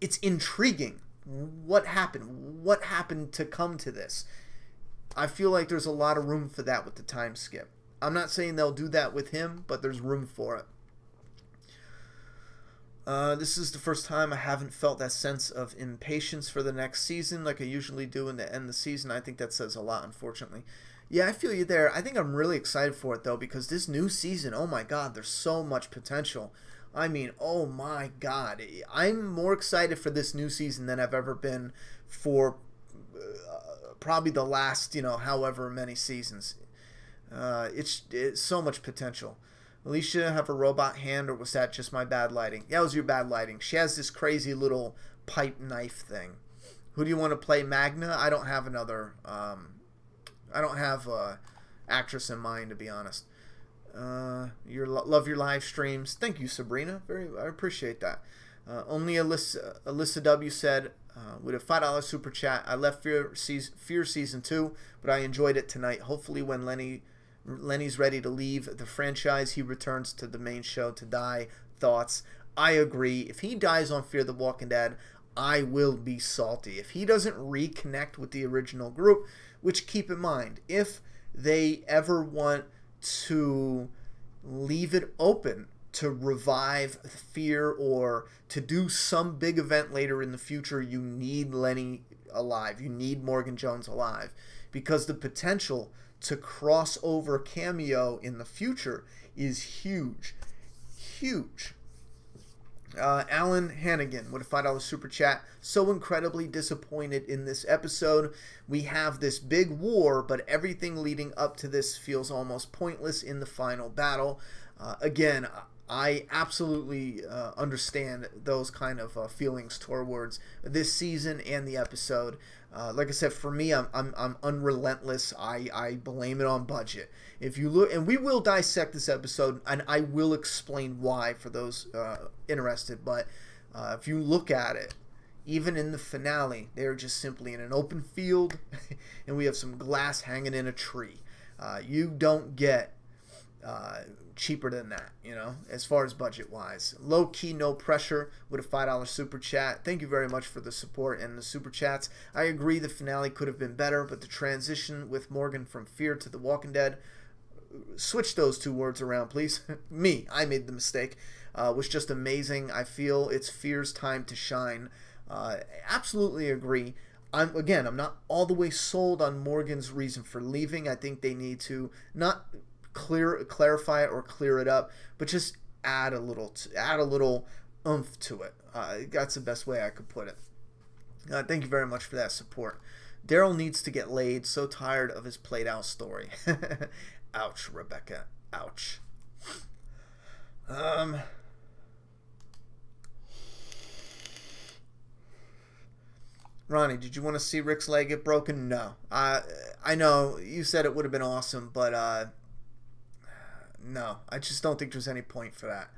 It's intriguing. What happened? What happened to come to this? I feel like there's a lot of room for that with the time skip. I'm not saying they'll do that with him, but there's room for it. This is the first time I haven't felt that sense of impatience for the next season like I usually do in the end of the season. I think that says a lot, unfortunately. Yeah, I feel you there. I think I'm really excited for it, though, because this new season, oh my god, there's so much potential. I mean, oh my god. I'm more excited for this new season than I've ever been for probably the last, however many seasons. It's so much potential. Alicia have a robot hand, or was that just my bad lighting? Yeah, it was your bad lighting. She has this crazy little pipe knife thing. Who do you want to play Magna? I don't have another... I don't have an actress in mind, to be honest. Love your live streams. Thank you, Sabrina. I appreciate that. Only Alyssa W said, with a $5 super chat, I left Fear Season 2, but I enjoyed it tonight. Hopefully when Lenny's ready to leave the franchise, he returns to the main show to die. Thoughts? I agree. If he dies on Fear the Walking Dead, I will be salty. If he doesn't reconnect with the original group, which, keep in mind, if they ever want to leave it open to revive Fear or to do some big event later in the future, you need Lenny alive. You need Morgan Jones alive. Because the potential to cross over cameo in the future is huge. Huge. Alan Hannigan with a $5 super chat. So incredibly disappointed in this episode. We have this big war, but everything leading up to this feels almost pointless in the final battle. Again, I absolutely understand those kind of feelings towards this season and the episode. Like I said, for me, I'm unrelentless. I blame it on budget. If you look, and we will dissect this episode, and I will explain why for those interested. But if you look at it, even in the finale, they're just simply in an open field, and we have some glass hanging in a tree. You don't get cheaper than that, as far as budget-wise. Low-key, no pressure with a $5 super chat. Thank you very much for the support and the super chats. I agree the finale could have been better, but the transition with Morgan from Fear to The Walking Dead, switch those two words around, please. I made the mistake. Was just amazing. I feel it's Fear's time to shine. Absolutely agree. I'm not all the way sold on Morgan's reason for leaving. I think they need to not clarify it or clear it up, but just add a little oomph to it. That's the best way I could put it. Thank you very much for that support. Daryl needs to get laid. So tired of his played out story. Ouch, Rebecca. Ouch. Ronnie, did you want to see Rick's leg get broken? No. I know you said it would have been awesome, but no, I just don't think there's any point for that.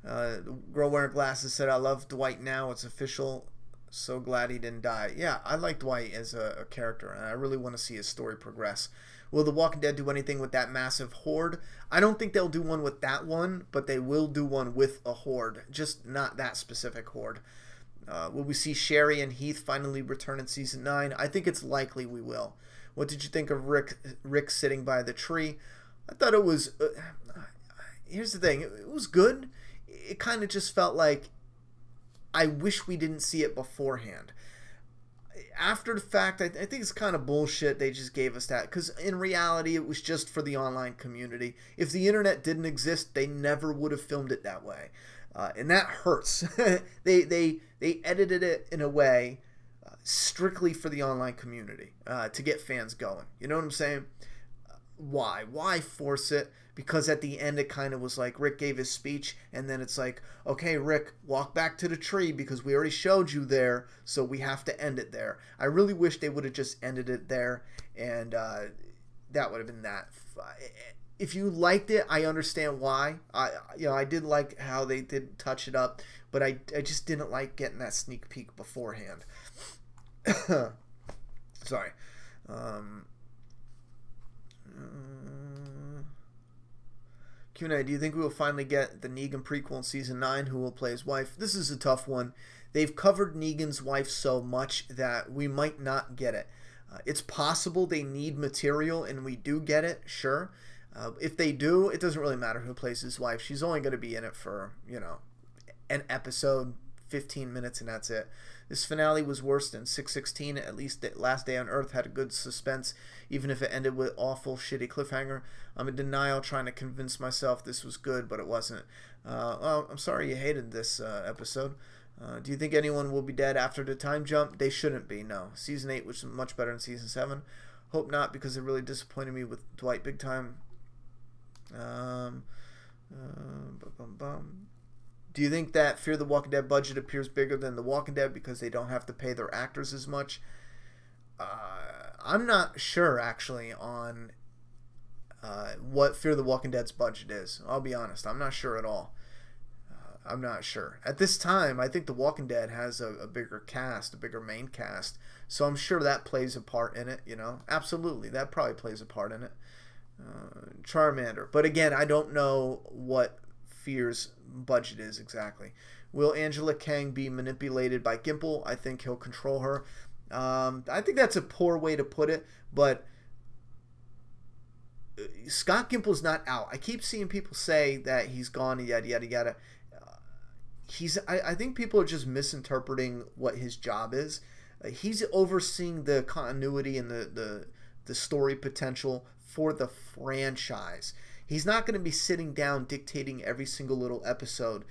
The girl wearing glasses said, I love Dwight now. It's official. So glad he didn't die. Yeah, I like Dwight as a character, and I really want to see his story progress. Will The Walking Dead do anything with that massive horde? I don't think they'll do one with that one, but they will do one with a horde. Just not that specific horde. Will we see Sherry and Heath finally return in season 9? I think it's likely we will. What did you think of Rick sitting by the tree? I thought it was... here's the thing. It was good. It kind of just felt like I wish we didn't see it beforehand. After the fact, I think it's kind of bullshit they just gave us that. Because in reality, it was just for the online community. If the internet didn't exist, they never would have filmed it that way. And that hurts. They edited it in a way strictly for the online community to get fans going. You know what I'm saying? Why? Why force it? Because at the end it kind of was like Rick gave his speech and then it's like, okay, Rick, walk back to the tree because we already showed you there, so we have to end it there. I really wish they would have just ended it there, and that would have been that. If you liked it, I understand why. I did like how they did touch it up, but I just didn't like getting that sneak peek beforehand. Sorry. Q&A, do you think we will finally get the Negan prequel in season 9? Who will play his wife? This is a tough one. They've covered Negan's wife so much that we might not get it. It's possible they need material and we do get it, sure. If they do, it doesn't really matter who plays his wife. She's only going to be in it for, an episode, 15 minutes, and that's it. This finale was worse than 616. At least the Last Day on Earth had a good suspense, even if it ended with awful, shitty cliffhanger. I'm in denial, trying to convince myself this was good, but it wasn't. Well, I'm sorry you hated this episode. Do you think anyone will be dead after the time jump? They shouldn't be, no. Season 8 was much better than Season 7. Hope not, because it really disappointed me with Dwight big time. Do you think that Fear the Walking Dead budget appears bigger than The Walking Dead because they don't have to pay their actors as much? I'm not sure, actually, on what Fear the Walking Dead's budget is. I'll be honest. I'm not sure at all. I'm not sure. At this time, I think The Walking Dead has a bigger cast, a bigger main cast. So I'm sure that plays a part in it, Absolutely. That probably plays a part in it. Charmander. But again, I don't know what Fear's budget is exactly. Will Angela Kang be manipulated by Gimple? I think he'll control her. I think that's a poor way to put it, but Scott Gimple's not out. I keep seeing people say that he's gone, yada yada yada. I think people are just misinterpreting what his job is. He's overseeing the continuity and the story potential for the franchise. He's not going to be sitting down dictating every single little episode.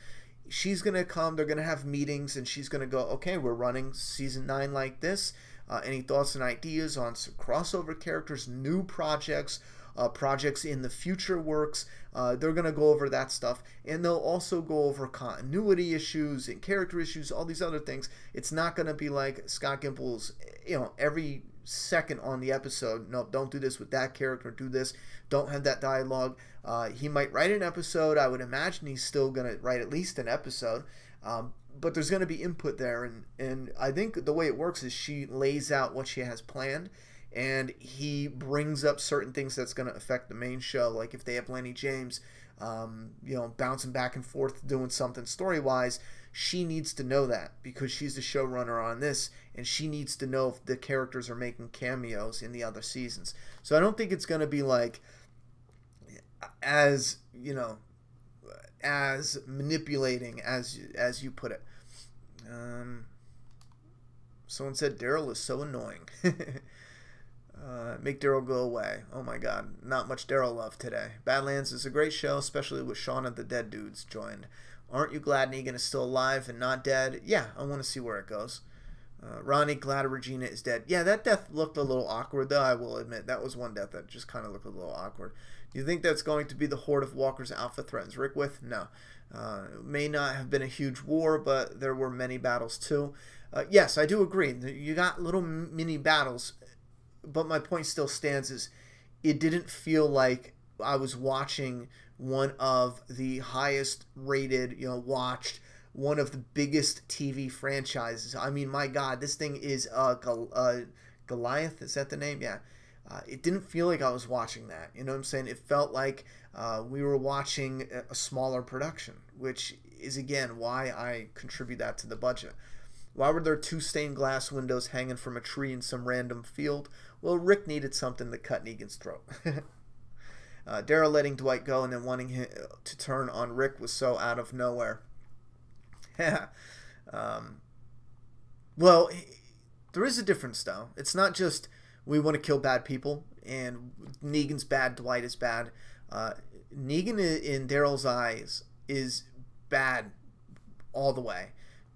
She's going to come, they're going to have meetings, and she's going to go, okay, we're running season 9 like this. Any thoughts and ideas on some crossover characters, new projects, projects in the future works? They're going to go over that stuff, and they'll also go over continuity issues and character issues, all these other things. It's not going to be like Scott Gimple's, every second on the episode, no, don't do this with that character, do this, don't have that dialogue. He might write an episode. I would imagine he's still going to write at least an episode, but there's going to be input there, and I think the way it works is she lays out what she has planned, and he brings up certain things that's going to affect the main show, like if they have Lenny James bouncing back and forth doing something story-wise, she needs to know that because she's the showrunner on this, and she needs to know if the characters are making cameos in the other seasons. So I don't think it's going to be like as manipulating as you put it. Someone said Daryl is so annoying. Make Daryl go away. Oh my god, not much Daryl love today. Badlands is a great show, especially with Shaun of the Dead Dudes joined. Aren't you glad Negan is still alive and not dead? Yeah, I want to see where it goes. Ronnie, glad Regina is dead. Yeah, that death looked a little awkward, though, I will admit. That was one death that just kind of looked a little awkward. Do you think that's going to be the horde of walkers Alpha threatens Rick with? No. It may not have been a huge war, but there were many battles, too. Yes, I do agree. You got little mini battles, but my point still stands is it didn't feel like I was watching one of the highest rated, watched, one of the biggest TV franchises. I mean, my God, this thing is Goliath. Is that the name? Yeah. It didn't feel like I was watching that. You know what I'm saying? It felt like we were watching a smaller production, which is, again, why I contribute that to the budget. Why were there 2 stained glass windows hanging from a tree in some random field? Well, Rick needed something to cut Negan's throat. Daryl letting Dwight go and then wanting him to turn on Rick was so out of nowhere. Well, there is a difference, though. It's not just we want to kill bad people and Negan's bad, Dwight is bad. Negan in Daryl's eyes is bad all the way.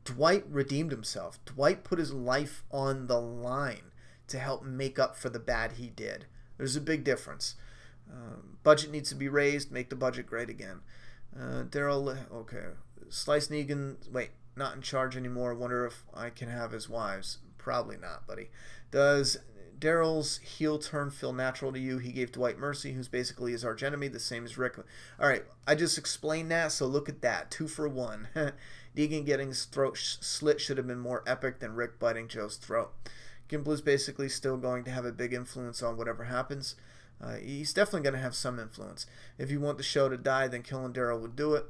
Dwight redeemed himself. Dwight put his life on the line to help make up for the bad he did. There's a big difference. Budget needs to be raised. Make the budget great again. Daryl, okay. Slice Negan, wait, not in charge anymore. Wonder if I can have his wives. Probably not, buddy. Does Daryl's heel turn feel natural to you? He gave Dwight mercy, who's basically his archenemy, the same as Rick. All right, I just explained that, so look at that. 2 for 1. Negan getting his throat slit should have been more epic than Rick biting Joe's throat. Gimble's basically still going to have a big influence on whatever happens. He's definitely going to have some influence. If you want the show to die, then killing Daryl would do it.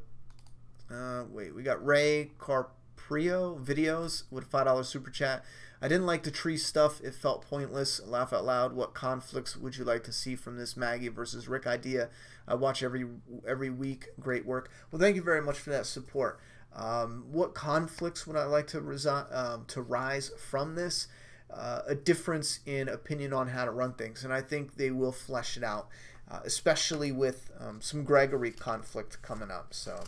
Wait, we got Ray Carprio videos with $5 super chat. I didn't like the tree stuff. It felt pointless. Laugh out loud. What conflicts would you like to see from this Maggie versus Rick idea? I watch every week. Great work. Well, thank you very much for that support. What conflicts would I like to rise from this? A difference in opinion on how to run things, and I think they will flesh it out, especially with some Gregory conflict coming up. So,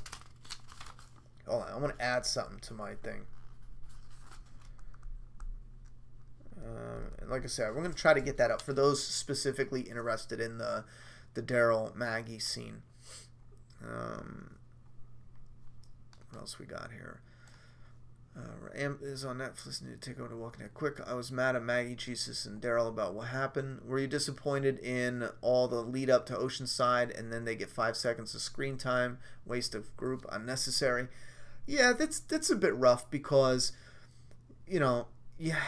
hold on, I want to add something to my thing. And like I said, we're going to try to get that up for those specifically interested in the Daryl Maggie scene. What else we got here? Is on Netflix. Need to take over to Walking Dead quick. I was mad at Maggie, Jesus, and Daryl about what happened. Were you disappointed in all the lead up to Oceanside, and then they get 5 seconds of screen time? Waste of group, unnecessary. Yeah, that's a bit rough because, you know, yeah.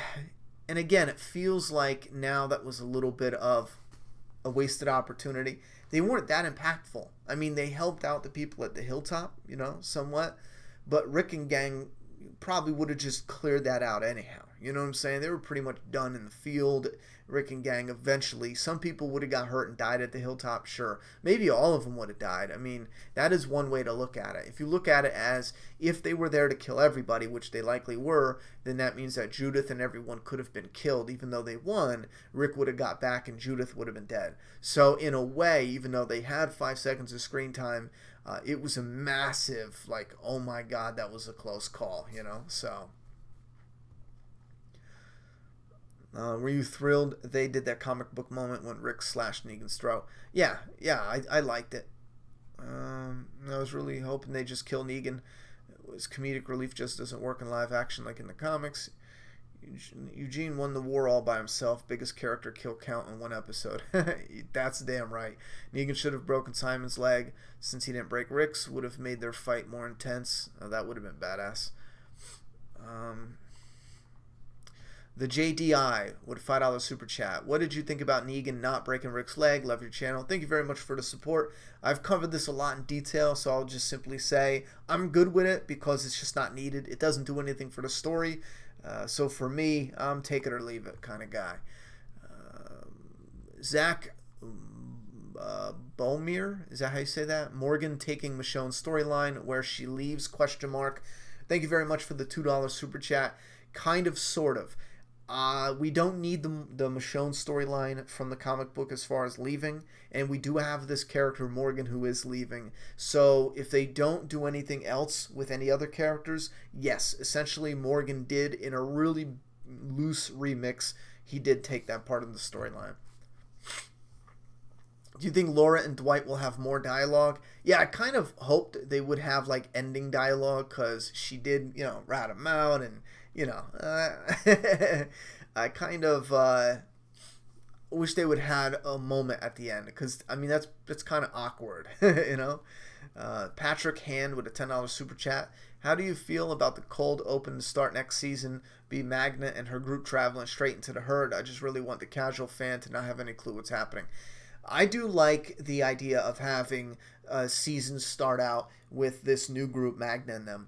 And again, it feels like now that was a little bit of a wasted opportunity. They weren't that impactful. I mean, they helped out the people at the hilltop, you know, somewhat, but Rick and gang probably would have just cleared that out anyhow. You know what I'm saying? They were pretty much done in the field. Rick and gang eventually. Some people would have got hurt and died at the hilltop, sure. Maybe all of them would have died. I mean, that is one way to look at it. If you look at it as if they were there to kill everybody, which they likely were, then that means that Judith and everyone could have been killed. Even though they won, Rick would have got back and Judith would have been dead. So in a way, even though they had 5 seconds of screen time, it was a massive, like, oh my God, that was a close call, you know? So, were you thrilled they did that comic book moment when Rick slashed Negan's throat? Yeah, I liked it. I was really hoping they just kill Negan. His comedic relief just doesn't work in live action like in the comics. Eugene won the war all by himself. Biggest character kill count in one episode. That's damn right. Negan should have broken Simon's leg. Since he didn't break Rick's, would have made their fight more intense. That would have been badass. The JDI with $5 super chat. What did you think about Negan not breaking Rick's leg? Love your channel. Thank you very much for the support. I've covered this a lot in detail, so I'll just simply say I'm good with it because it's just not needed. It doesn't do anything for the story. So for me, I'm take it or leave it kind of guy. Zach Bomir, is that how you say that? Morgan taking Michonne's storyline where she leaves, question mark. Thank you very much for the $2 super chat. Kind of, sort of. We don't need the Michonne storyline from the comic book as far as leaving, and we do have this character Morgan who is leaving. So if they don't do anything else with any other characters, yes, essentially Morgan did, in a really loose remix, he did take that part of the storyline. Do you think Laura and Dwight will have more dialogue? Yeah, I kind of hoped they would have like ending dialogue because she did, you know, rat him out and, you know, I kind of wish they would had a moment at the end because, I mean, that's kind of awkward, you know. Patrick Hand with a $10 super chat. How do you feel about the cold open to start next season? Be Magna and her group traveling straight into the herd. I just really want the casual fan to not have any clue what's happening. I do like the idea of having seasons start out with this new group, Magna and them.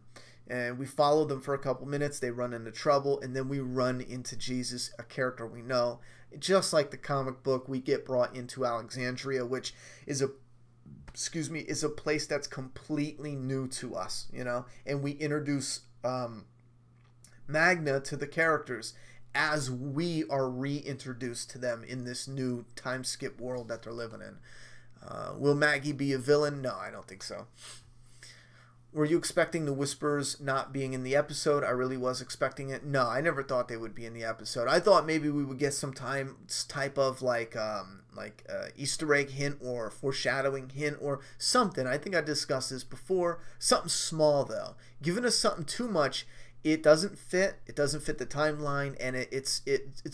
And we follow them for a couple minutes. They run into trouble, and then we run into Jesus, a character we know. Just like the comic book, we get brought into Alexandria, which is a place that's completely new to us, you know. And we introduce Magna to the characters as we are reintroduced to them in this new time skip world that they're living in. Will Maggie be a villain? No, I don't think so. Were you expecting the Whispers not being in the episode? I really was expecting it. No, I never thought they would be in the episode. I thought maybe we would get some type of like Easter egg hint or foreshadowing hint or something. I think I discussed this before. Something small though. Giving us something too much, it doesn't fit. It doesn't fit the timeline, and it's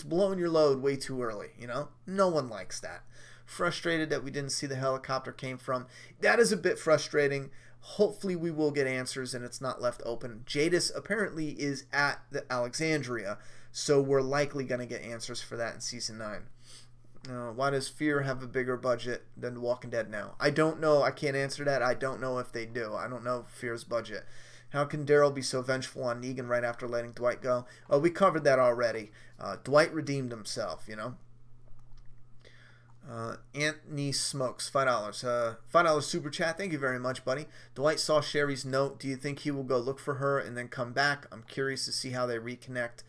blowing your load way too early. You know, no one likes that. Frustrated that we didn't see the helicopter came from. That is a bit frustrating. Hopefully we will get answers and it's not left open. Jadis apparently is at the Alexandria, so we're likely going to get answers for that in Season 9. Why does Fear have a bigger budget than The Walking Dead now? I don't know. I can't answer that. I don't know if they do. I don't know Fear's budget. How can Daryl be so vengeful on Negan right after letting Dwight go? Oh, we covered that already. Dwight redeemed himself, you know. Anthony Smokes, $5. $5 super chat. Thank you very much, buddy. Dwight saw Sherry's note. Do you think he will go look for her and then come back? I'm curious to see how they reconnect.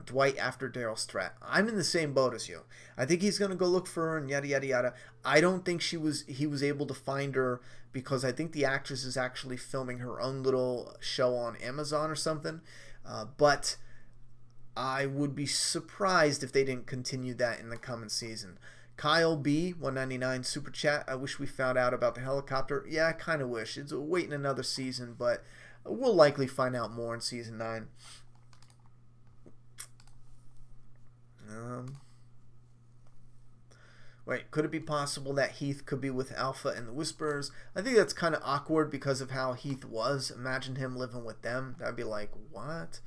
Dwight after Daryl's threat. I'm in the same boat as you. I think he's going to go look for her and yada, yada, yada. I don't think he was able to find her because I think the actress is actually filming her own little show on Amazon or something. But I would be surprised if they didn't continue that in the coming season. Kyle B, 199 super chat. I wish we found out about the helicopter. Yeah, I kind of wish. It's waiting another season, but we'll likely find out more in Season 9. Wait, could it be possible that Heath could be with Alpha and the Whisperers? I think that's kind of awkward because of how Heath was. Imagine him living with them. That'd be like, what?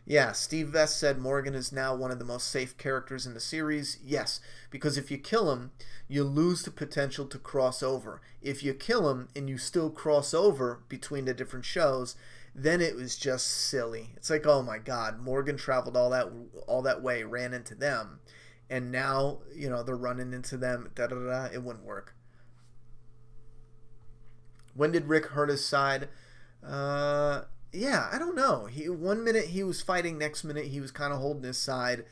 Yeah, Steve Vest said Morgan is now one of the most safe characters in the series. Yes, because if you kill him, you lose the potential to cross over. If you kill him and you still cross over between the different shows, then it was just silly. It's like, oh my God, Morgan traveled all that way, ran into them, and now, you know, they're running into them. Da da da. It wouldn't work. When did Rick hurt his side? Yeah, I don't know. One minute he was fighting, next minute he was kind of holding his side.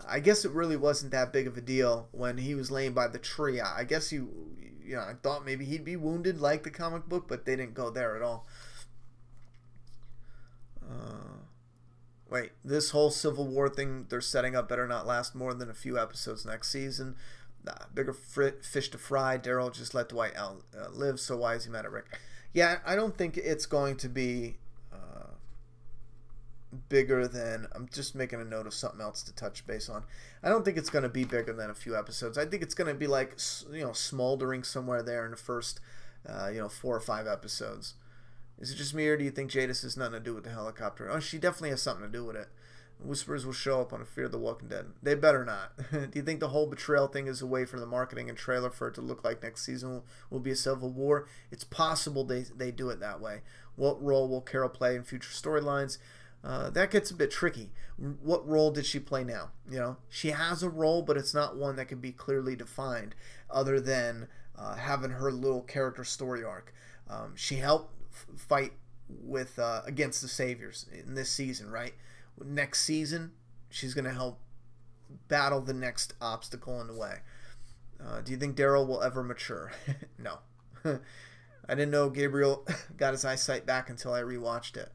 I guess it really wasn't that big of a deal when he was laying by the tree. I guess I thought maybe he'd be wounded like the comic book, but they didn't go there at all. Wait, this whole Civil War thing they're setting up better not last more than a few episodes next season. Bigger fish to fry. Daryl just let Dwight live, so why is he mad at Rick? Yeah, I don't think it's going to be bigger than... I'm just making a note of something else to touch base on. I don't think it's going to be bigger than a few episodes. I think it's going to be like, smoldering somewhere there in the first 4 or 5 episodes. Is it just me, or do you think Jadis has nothing to do with the helicopter? Oh, she definitely has something to do with it. Whispers will show up on a Fear the Walking Dead. They better not. Do you think the whole betrayal thing is a way for the marketing and trailer for it to look like next season will be a Civil War? It's possible they do it that way. What role will Carol play in future storylines? That gets a bit tricky. What role did she play now? She has a role, but it's not one that can be clearly defined other than having her little character story arc. She helped fight with against the Saviors in this season, right? Next season, she's going to help battle the next obstacle in the way. Do you think Daryl will ever mature? No. I didn't know Gabriel got his eyesight back until I rewatched it.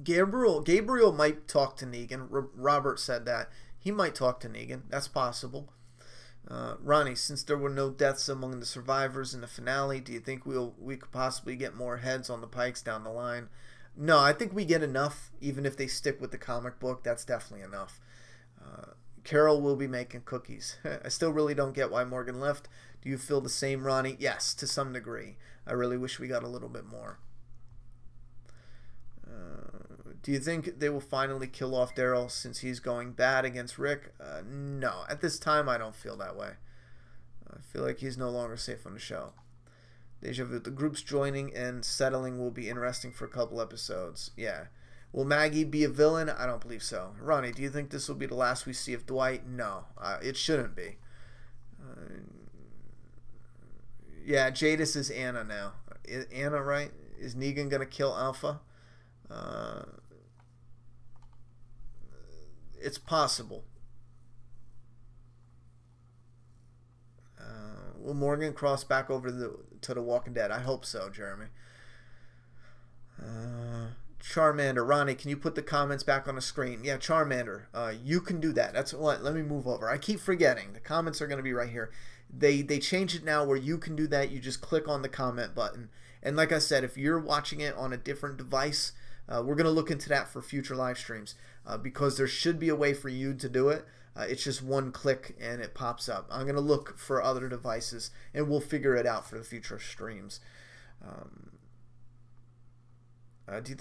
Gabriel might talk to Negan. Robert said that. He might talk to Negan. That's possible. Ronnie, since there were no deaths among the survivors in the finale, do you think we could possibly get more heads on the Pikes down the line? No, I think we get enough. Even if they stick with the comic book, that's definitely enough. Carol will be making cookies. I still really don't get why Morgan left. Do you feel the same, Ronnie? Yes, to some degree. I really wish we got a little bit more. Do you think they will finally kill off Daryl since he's going bad against Rick? No. At this time, I don't feel that way. I feel like he's no longer safe on the show. Deja vu. The group's joining and settling will be interesting for a couple episodes. Yeah. Will Maggie be a villain? I don't believe so. Ronnie, do you think this will be the last we see of Dwight? No. It shouldn't be. Yeah, Jadis is Anna now. Anna, right? Is Negan going to kill Alpha? It's possible. Will Morgan cross back over to the Walking Dead? I hope so, Jeremy. Charmander, Ronnie, can you put the comments back on the screen? Yeah, Charmander, you can do that. That's what. Let me move over. I keep forgetting. The comments are going to be right here. They changed it now where you can do that. You just click on the comment button. And like I said, if you're watching it on a different device, we're going to look into that for future live streams because there should be a way for you to do it. It's just one click and it pops up. I'm going to look for other devices and we'll figure it out for the future streams. Do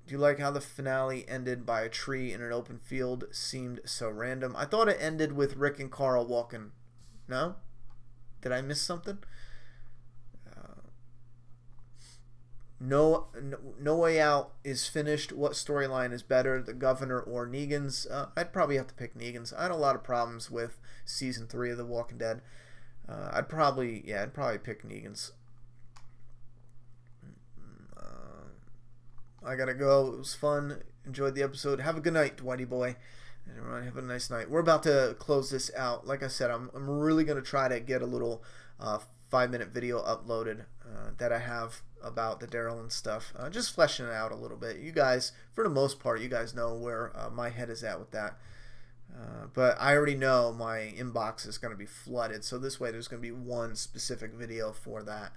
you like how the finale ended by a tree in an open field? Seemed so random. I thought it ended with Rick and Carl walking. No? Did I miss something? No Way Out is finished. What storyline is better, the Governor or Negan's? I'd probably have to pick Negan's. I had a lot of problems with season 3 of The Walking Dead. I'd probably pick Negan's. I gotta go. It was fun. Enjoyed the episode. Have a good night, Dwighty boy. And everyone have a nice night. We're about to close this out. Like I said, I'm really gonna try to get a little 5-minute video uploaded that I have about the Daryl and stuff. Just fleshing it out a little bit. You guys, for the most part, you guys know where my head is at with that. But I already know my inbox is going to be flooded. So this way there's going to be one specific video for that.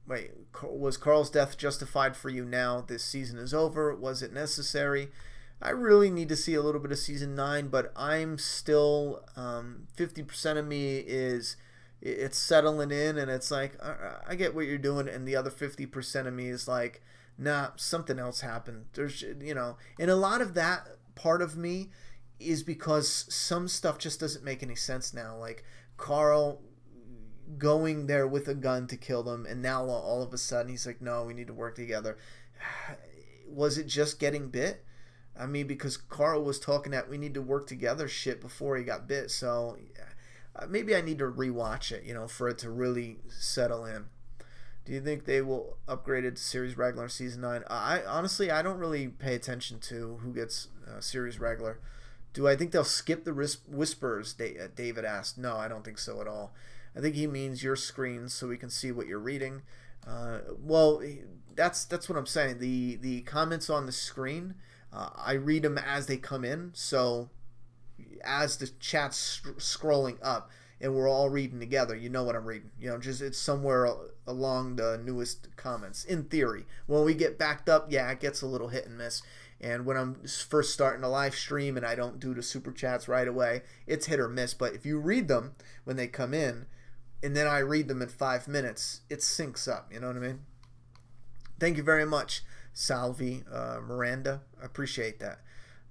Wait, was Carl's death justified for you now? This season is over. Was it necessary? I really need to see a little bit of season 9, but I'm still 50% of me is it's settling in, and it's like I get what you're doing, and the other 50% of me is like, nah, something else happened. There's, and a lot of that part of me is because some stuff just doesn't make any sense now. Like Carl going there with a gun to kill them, and now all of a sudden he's like, no, we need to work together. Was it just getting bit? I mean, because Carl was talking that we need to work together shit before he got bit. So maybe I need to rewatch it, for it to really settle in. Do you think they will upgrade it to series regular season 9? I honestly, I don't really pay attention to who gets series regular. Do I think they'll skip the whispers? David asked. No, I don't think so at all. I think he means your screens so we can see what you're reading. Well, that's what I'm saying. The comments on the screen, I read them as they come in. So as the chat's scrolling up and we're all reading together, you know what I'm reading. Just it's somewhere along the newest comments. In theory, when we get backed up, yeah, it gets a little hit and miss. And when I'm first starting a live stream and I don't do the super chats right away, it's hit or miss. But if you read them when they come in, and then I read them in 5 minutes, it syncs up. You know what I mean? Thank you very much, Salvi Miranda. I appreciate that.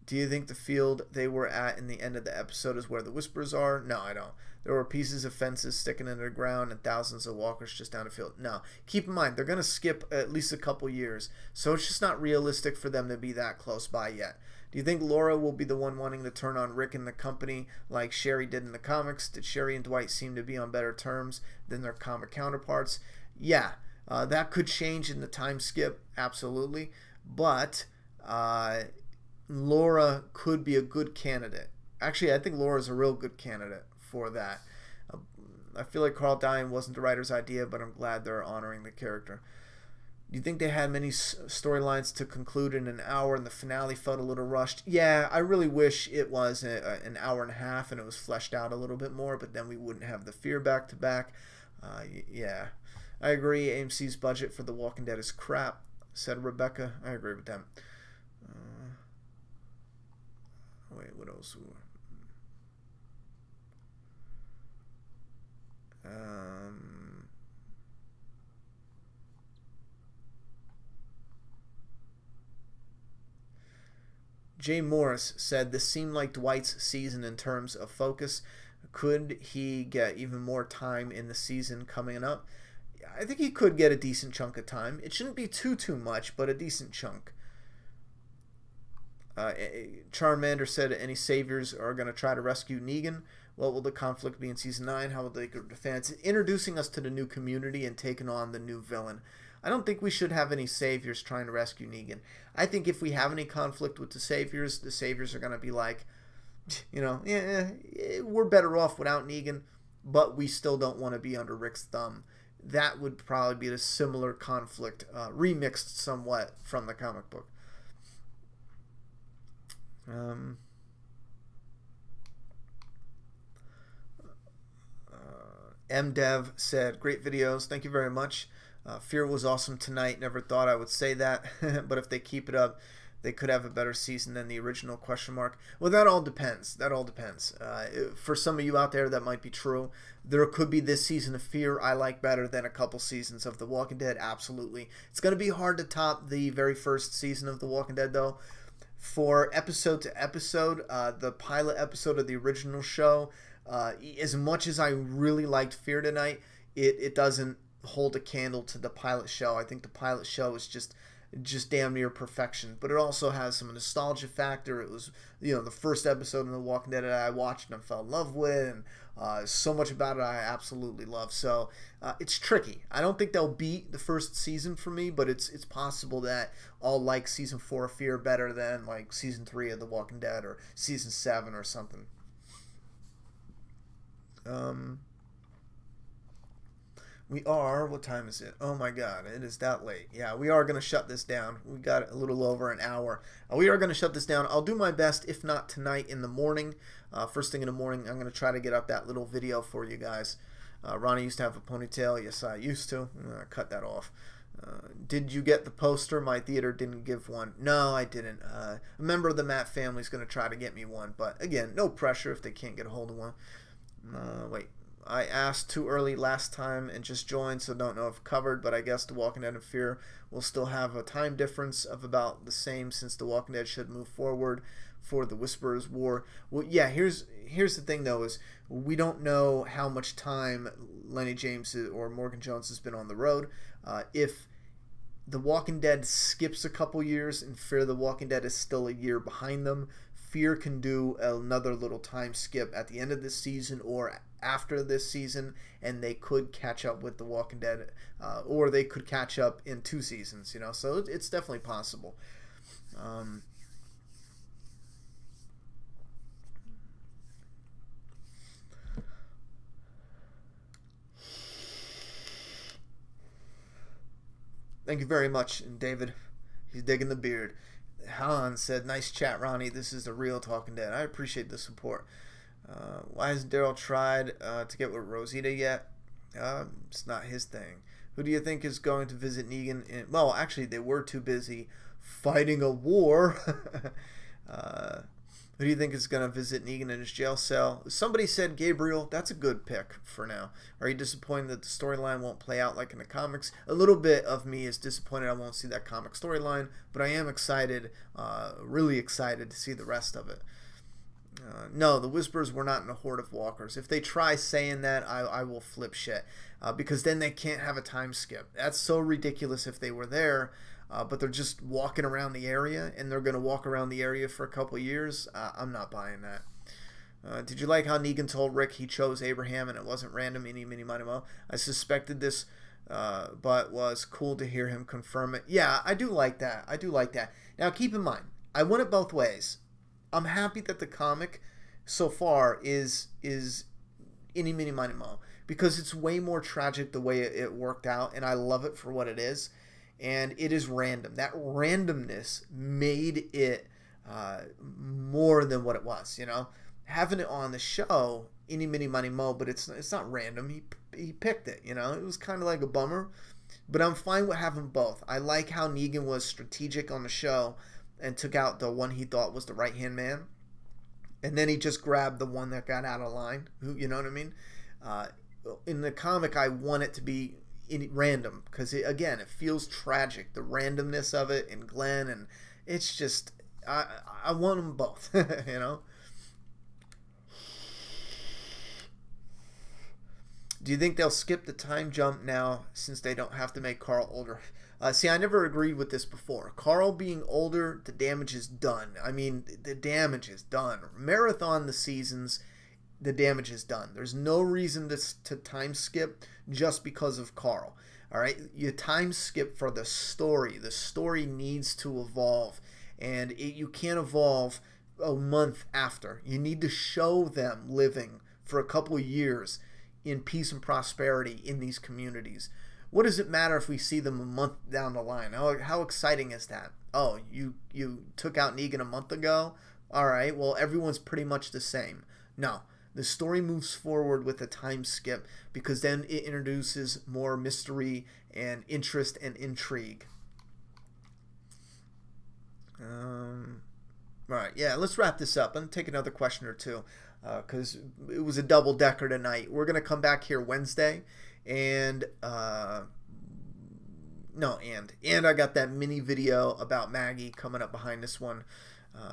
Do you think the field they were at in the end of the episode is where the whispers are? No, I don't. There were pieces of fences sticking into the ground and thousands of walkers just down the field. No. Keep in mind, they're going to skip at least a couple years, so it's just not realistic for them to be that close by yet. Do you think Laura will be the one wanting to turn on Rick and the company like Sherry did in the comics? Did Sherry and Dwight seem to be on better terms than their comic counterparts? Yeah, that could change in the time skip, absolutely. But Laura could be a good candidate. Actually, I think Laura's a real good candidate for that. I feel like Carl dying wasn't the writer's idea, but I'm glad they're honoring the character. Do you think they had many storylines to conclude in an hour and the finale felt a little rushed? Yeah, I really wish it was an hour and a half and it was fleshed out a little bit more, but then we wouldn't have the fear back to back. Yeah, I agree. AMC's budget for The Walking Dead is crap, said Rebecca. I agree with them. Wait, what else? Jay Morris said this seemed like Dwight's season in terms of focus. Could he get even more time in the season coming up? I think he could get a decent chunk of time. It shouldn't be too much, but a decent chunk. Charmander said any saviors are going to try to rescue Negan. What will the conflict be in Season 9? How will they go to fans? Introducing us to the new community and taking on the new villain. I don't think we should have any saviors trying to rescue Negan. I think if we have any conflict with the saviors are going to be like, you know, yeah, we're better off without Negan, but we still don't want to be under Rick's thumb. That would probably be a similar conflict, remixed somewhat from the comic book. MDev said, great videos. Thank you very much. Fear was awesome tonight. Never thought I would say that, but if they keep it up, they could have a better season than the original question mark. Well, that all depends. That all depends. For some of you out there, that might be true. There could be this season of Fear I like better than a couple seasons of The Walking Dead. Absolutely. It's going to be hard to top the very first season of The Walking Dead, though. For episode to episode, the pilot episode of the original show, as much as I really liked Fear tonight, it doesn't hold a candle to the pilot show. I think the pilot show is just damn near perfection, but it also has some nostalgia factor. It was, you know, the first episode of The Walking Dead that I watched and I fell in love with, and so much about it I absolutely love. So it's tricky. I don't think they'll beat the first season for me, but it's possible that I'll like season 4 of Fear better than like season 3 of The Walking Dead or season 7 or something. We are, what time is it? Oh my god, it is that late. Yeah, we are going to shut this down. We got a little over an hour. We are going to shut this down. I'll do my best, if not tonight, in the morning. First thing in the morning, I'm going to try to get up that little video for you guys. Ronnie used to have a ponytail. Yes, I used to. I'm going to cut that off. Did you get the poster? My theater didn't give one. No, I didn't. A member of the MAPP family is going to try to get me one. But again, no pressure if they can't get a hold of one. Wait. I asked too early last time and just joined, so don't know if covered, but I guess The Walking Dead and Fear will still have a time difference of about the same, since The Walking Dead should move forward for the Whisperers War. Well, yeah, here's the thing, though, is we don't know how much time Lenny James or Morgan Jones has been on the road. If The Walking Dead skips a couple years and Fear the Walking Dead is still a year behind them, Fear can do another little time skip at the end of this season or after this season, and they could catch up with The Walking Dead, or they could catch up in 2 seasons, you know, so it's definitely possible. Thank you very much, David. He's digging the beard. Han said, nice chat, Ronnie. This is the real Talking Dead. I appreciate the support. Why hasn't Daryl tried to get with Rosita yet? It's not his thing. Who do you think is going to visit Negan? Well, actually, they were too busy fighting a war. Who do you think is going to visit Negan in his jail cell? Somebody said Gabriel. That's a good pick for now. Are you disappointed that the storyline won't play out like in the comics? A little bit of me is disappointed I won't see that comic storyline, but I am excited, really excited to see the rest of it. No, the Whisperers were not in a horde of walkers. If they try saying that, I will flip shit, because then they can't have a time skip. That's so ridiculous if they were there. But they're just walking around the area, and they're going to walk around the area for a couple years. I'm not buying that. Did you like how Negan told Rick he chose Abraham and it wasn't random? Eeny, meeny, miny, mo. I suspected this, but was cool to hear him confirm it. Yeah, I do like that. I do like that. Now, keep in mind, I want it both ways. I'm happy that the comic so far is eeny, meeny, miny, mo, because it's way more tragic the way it worked out, and I love it for what it is. And it is random. That randomness made it more than what it was, you know. Having it on the show, eeny, meeny, miny, mo, but it's not random. He picked it, you know. It was kind of like a bummer, but I'm fine with having both. I like how Negan was strategic on the show and took out the one he thought was the right-hand man, and then he just grabbed the one that got out of line, you know what I mean? In the comic, I want it to be random, because again, it feels tragic, the randomness of it, and Glenn, and it's just I want them both. You know. Do you think they'll skip the time jump now since they don't have to make Carl older? See, I never agreed with this before. Carl being older, the damage is done. I mean, the damage is done. Marathon the seasons, the damage is done. There's no reason to time skip just because of Carl. All right, you time skip for the story. The story needs to evolve, and you can't evolve a month after. You need to show them living for a couple of years in peace and prosperity in these communities. What does it matter if we see them a month down the line? How exciting is that? Oh, you took out Negan a month ago? All right, well, everyone's pretty much the same. No, the story moves forward with a time skip because then it introduces more mystery and interest and intrigue. All right, yeah, let's wrap this up. I'm going to take another question or two because it was a double-decker tonight. We're going to come back here Wednesday, and I got that mini video about Maggie coming up behind this one.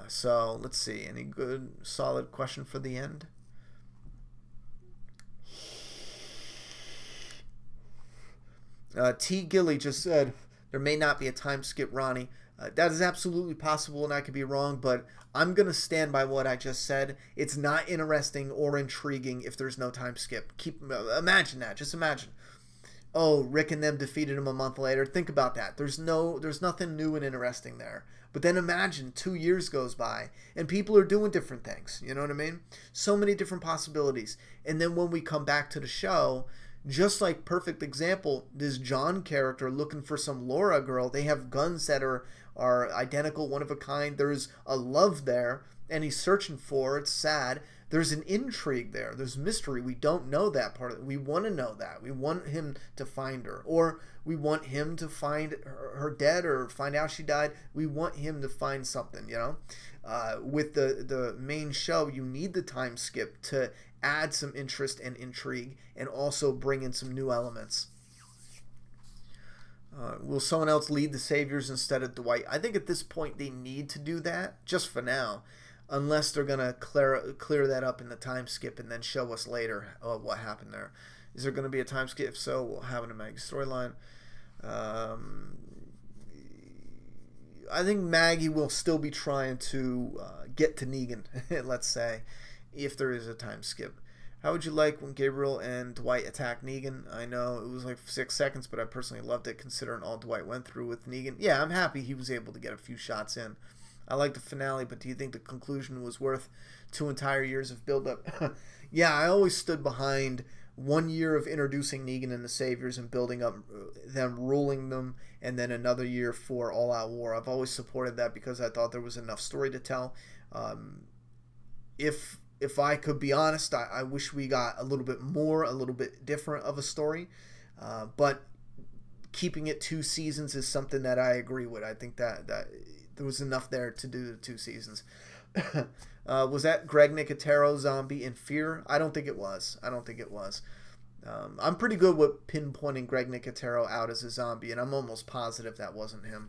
So let's see. Any good, solid question for the end? T. Gilly just said, there may not be a time skip, Ronnie. That is absolutely possible, and I could be wrong, but I'm going to stand by what I just said. It's not interesting or intriguing if there's no time skip. Imagine that. Just imagine. Oh, Rick and them defeated him a month later. Think about that. There's nothing new and interesting there. But then imagine 2 years goes by, and people are doing different things. You know what I mean? So many different possibilities. And then when we come back to the show, just like perfect example, this John character looking for some Laura girl. They have guns that are identical, one of a kind. There's a love there, and he's searching for. It's sad. There's an intrigue there. There's mystery. We don't know that part of it. We want to know that. We want him to find her, or we want him to find her dead, or find out she died. We want him to find something. You know, with the main show, you need the time skip to add some interest and intrigue, and also bring in some new elements. Will someone else lead the Saviors instead of Dwight? I think at this point they need to do that, just for now, unless they're going to clear that up in the time skip and then show us later what happened there. Is there going to be a time skip? If so, we'll have it in Maggie's storyline. I think Maggie will still be trying to get to Negan, let's say, if there is a time skip. How would you like when Gabriel and Dwight attack Negan? I know it was like 6 seconds, but I personally loved it considering all Dwight went through with Negan. Yeah, I'm happy he was able to get a few shots in. I like the finale, but do you think the conclusion was worth 2 entire years of build-up? Yeah, I always stood behind 1 year of introducing Negan and the Saviors and building up them, ruling them, and then another year for all-out war. I've always supported that because I thought there was enough story to tell. If I could be honest, I wish we got a little bit more, a little bit different of a story. But keeping it 2 seasons is something that I agree with. I think that there was enough there to do the 2 seasons. Was that Greg Nicotero zombie in Fear? I don't think it was. I'm pretty good with pinpointing Greg Nicotero out as a zombie, and I'm almost positive that wasn't him.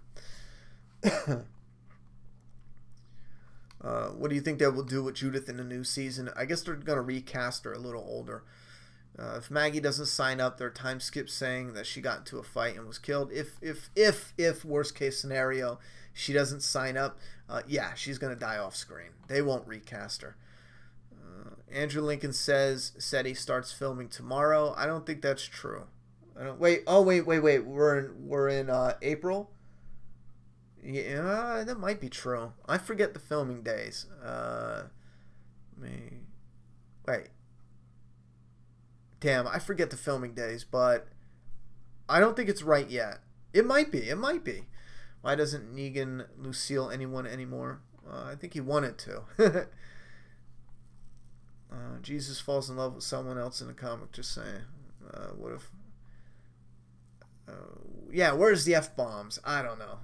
What do you think they will do with Judith in the new season? I guess they're going to recast her a little older. If Maggie doesn't sign up, their time skip saying that she got into a fight and was killed. If worst case scenario, she doesn't sign up, yeah, she's going to die off screen. They won't recast her. Andrew Lincoln said he starts filming tomorrow. I don't think that's true. Wait. We're in April. Yeah, that might be true. I forget the filming days. Wait. Damn, I forget the filming days, but I don't think it's right yet. It might be. Why doesn't Negan Lucille anyone anymore? I think he wanted to. Jesus falls in love with someone else in the comic. Just saying. What if? Yeah, where's the F-bombs? I don't know.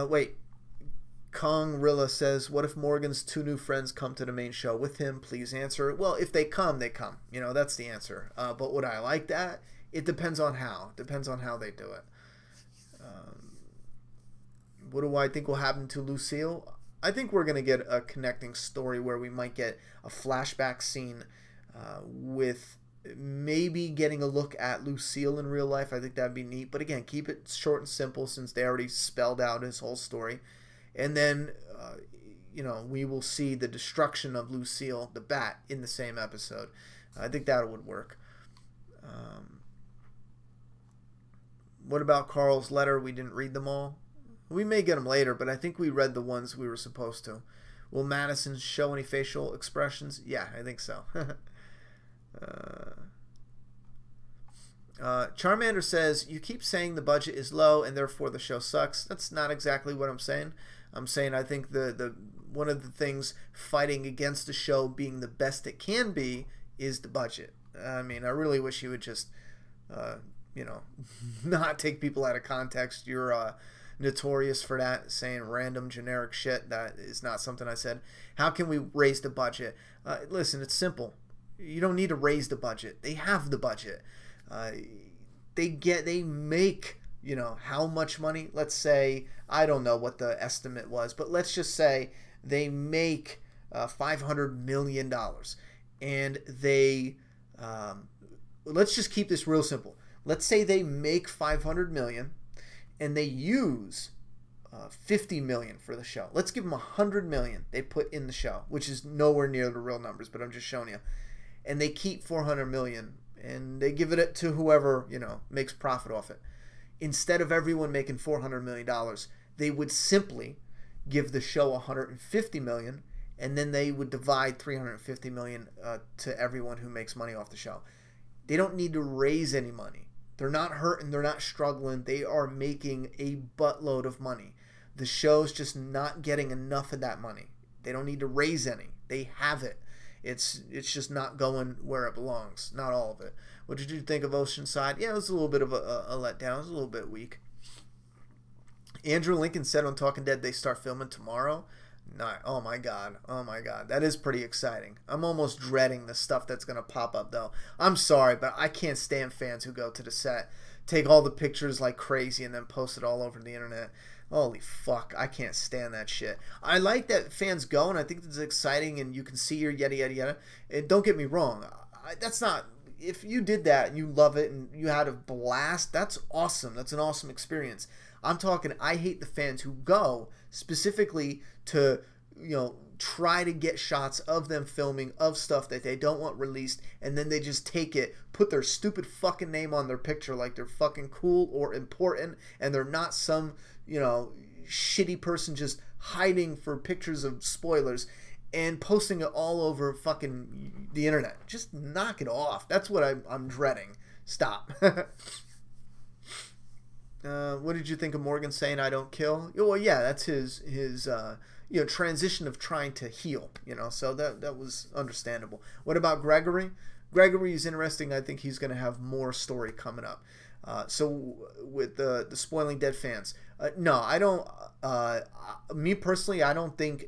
Wait. Kong Rilla says, what if Morgan's 2 new friends come to the main show with him? Please answer. Well, if they come, they come. You know, that's the answer. But would I like that? It depends on how. Depends on how they do it. What do I think will happen to Lucille? I think we're going to get a connecting story where we might get a flashback scene with maybe getting a look at Lucille in real life. I think that'd be neat. But again, keep it short and simple since they already spelled out his whole story. And then, we will see the destruction of Lucille, the bat, in the same episode. I think that would work. What about Carl's letter? We didn't read them all. We may get them later, but I think we read the ones we were supposed to. Will Madison show any facial expressions? Yeah, I think so. Charmander says, you keep saying the budget is low and therefore the show sucks. That's not exactly what I'm saying. I'm saying I think the one of the things fighting against the show being the best it can be is the budget. I mean, I really wish you would just, not take people out of context. You're notorious for that, saying random generic shit. That is not something I said. How can we raise the budget? Listen, it's simple. You don't need to raise the budget. They have the budget. They make, how much money? Let's say, I don't know what the estimate was, but let's just say they make $500 million. And they, let's just keep this real simple. Let's say they make $500 million and they use $50 million for the show. Let's give them $100 million they put in the show, which is nowhere near the real numbers, but I'm just showing you. And they keep $400 million and they give it to whoever, makes profit off it. Instead of everyone making $400 million, they would simply give the show $150 million, and then they would divide $350 million to everyone who makes money off the show. They don't need to raise any money. They're not hurting. They're not struggling. They are making a buttload of money. The show's just not getting enough of that money. They don't need to raise any. They have it. It's just not going where it belongs. Not all of it. What did you think of Oceanside? Yeah, it was a little bit of a letdown. It was a little bit weak. Andrew Lincoln said on Talking Dead they start filming tomorrow. Not, oh my god, that is pretty exciting. I'm almost dreading the stuff that's gonna pop up though. I'm sorry, but I can't stand fans who go to the set, take all the pictures like crazy, and then post it all over the internet. Holy fuck, I can't stand that shit. I like that fans go, and I think it's exciting, and you can see your yada yada yada. And don't get me wrong, that's not. If you did that and you love it and you had a blast, that's awesome. That's an awesome experience. I'm talking, I hate the fans who go specifically to, try to get shots of them filming of stuff that they don't want released, and then they just take it, put their stupid fucking name on their picture like they're fucking cool or important, and they're not some, shitty person just hiding for pictures of spoilers and posting it all over fucking the internet. Just knock it off. That's what I'm dreading. Stop. What did you think of Morgan saying I don't kill? Well, yeah, that's his transition of trying to heal, so that was understandable. What about Gregory? Gregory is interesting. I think he's going to have more story coming up. So with the Spoiling Dead fans, no, I don't, me personally, I don't think,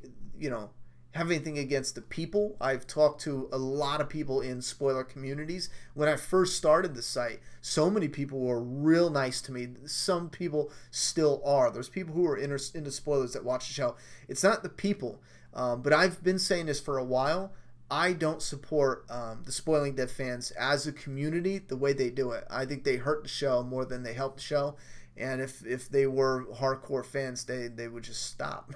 have anything against the people. I've talked to a lot of people in spoiler communities. When I first started the site, so many people were real nice to me. Some people still are. There's people who are into spoilers that watch the show. It's not the people, but I've been saying this for a while. I don't support the Spoiling Dead fans as a community the way they do it. I think they hurt the show more than they help the show. And if they were hardcore fans, they would just stop,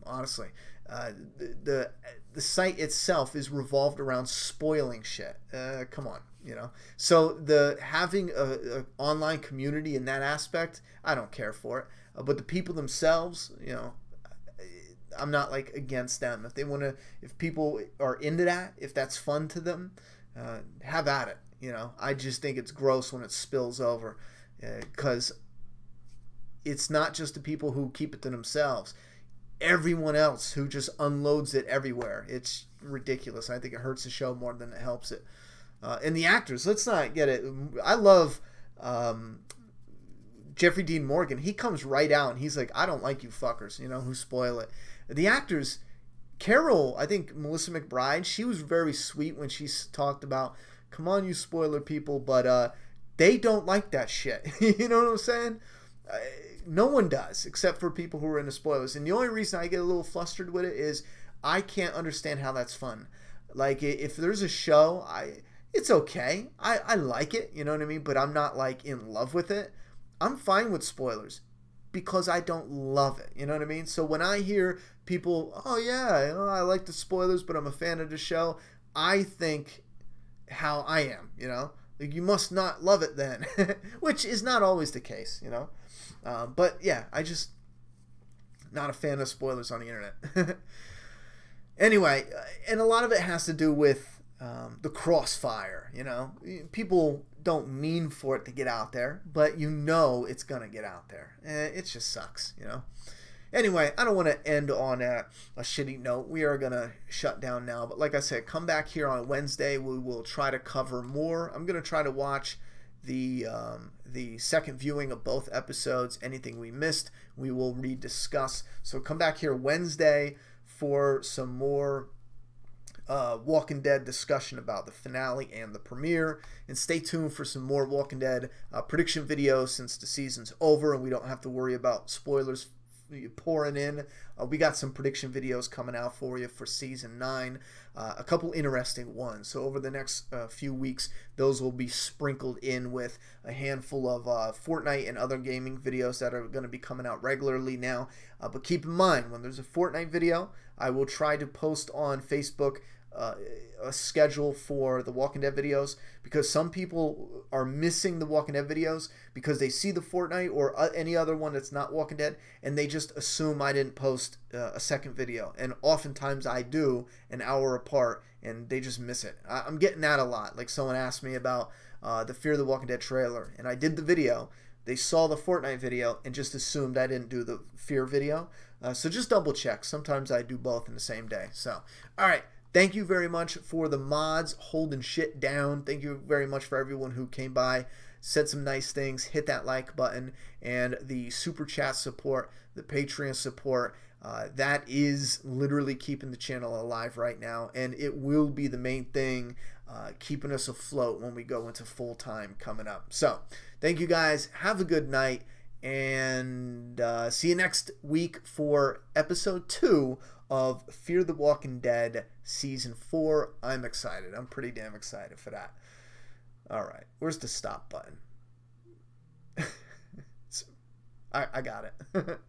honestly. The site itself is revolved around spoiling shit. Come on, So the having a online community in that aspect, I don't care for it. But the people themselves, I'm not like against them. If they want to, if people are into that, if that's fun to them, have at it. I just think it's gross when it spills over, because it's not just the people who keep it to themselves. Everyone else who just unloads it everywhere. It's ridiculous. I think it hurts the show more than it helps it. And the actors, let's not get it. I love Jeffrey Dean Morgan. He comes right out and he's like, I don't like you fuckers, who spoil it. The actors, Carol, I think Melissa McBride, she was very sweet when she talked about, come on, you spoiler people, but they don't like that shit. You know what I'm saying? No one does, except for people who are into spoilers. And the only reason I get a little flustered with it is I can't understand how that's fun. Like, if there's a show, it's okay. I like it, you know what I mean? But I'm not like in love with it. I'm fine with spoilers because I don't love it, you know what I mean? So when I hear people, oh yeah, I like the spoilers, but I'm a fan of the show, I think how I am, you know? Like, you must not love it then, which is not always the case, you know? But yeah, I just not a fan of spoilers on the internet. Anyway, and a lot of it has to do with the crossfire, you know? People don't mean for it to get out there, but you know it's going to get out there. It just sucks, you know? Anyway, I don't want to end on a shitty note. We are going to shut down now. But like I said, come back here on Wednesday. We will try to cover more. I'm going to try to watch the second viewing of both episodes. Anything we missed, we will rediscuss. So come back here Wednesday for some more Walking Dead discussion about the finale and the premiere. And stay tuned for some more Walking Dead prediction videos since the season's over and we don't have to worry about spoilers pouring in. We got some prediction videos coming out for you for season 9, a couple interesting ones. So over the next few weeks, those will be sprinkled in with a handful of Fortnite and other gaming videos that are going to be coming out regularly now. But keep in mind, when there's a Fortnite video, I will try to post on Facebook a schedule for the Walking Dead videos, because some people are missing the Walking Dead videos because they see the Fortnite or any other one that's not Walking Dead and they just assume I didn't post a second video, and oftentimes I do an hour apart and they just miss it. I'm getting that a lot. Like, someone asked me about the Fear the Walking Dead trailer and I did the video. They saw the Fortnite video and just assumed I didn't do the Fear video. So just double check. Sometimes I do both in the same day. So, all right. Thank you very much for the mods holding shit down. Thank you very much for everyone who came by, said some nice things, hit that like button, and the super chat support, the Patreon support. That is literally keeping the channel alive right now, and it will be the main thing keeping us afloat when we go into full time coming up. So thank you guys. Have a good night, and see you next week for episode 2 of Fear the Walking Dead Season 4. I'm excited. I'm pretty damn excited for that. All right. Where's the stop button? I got it.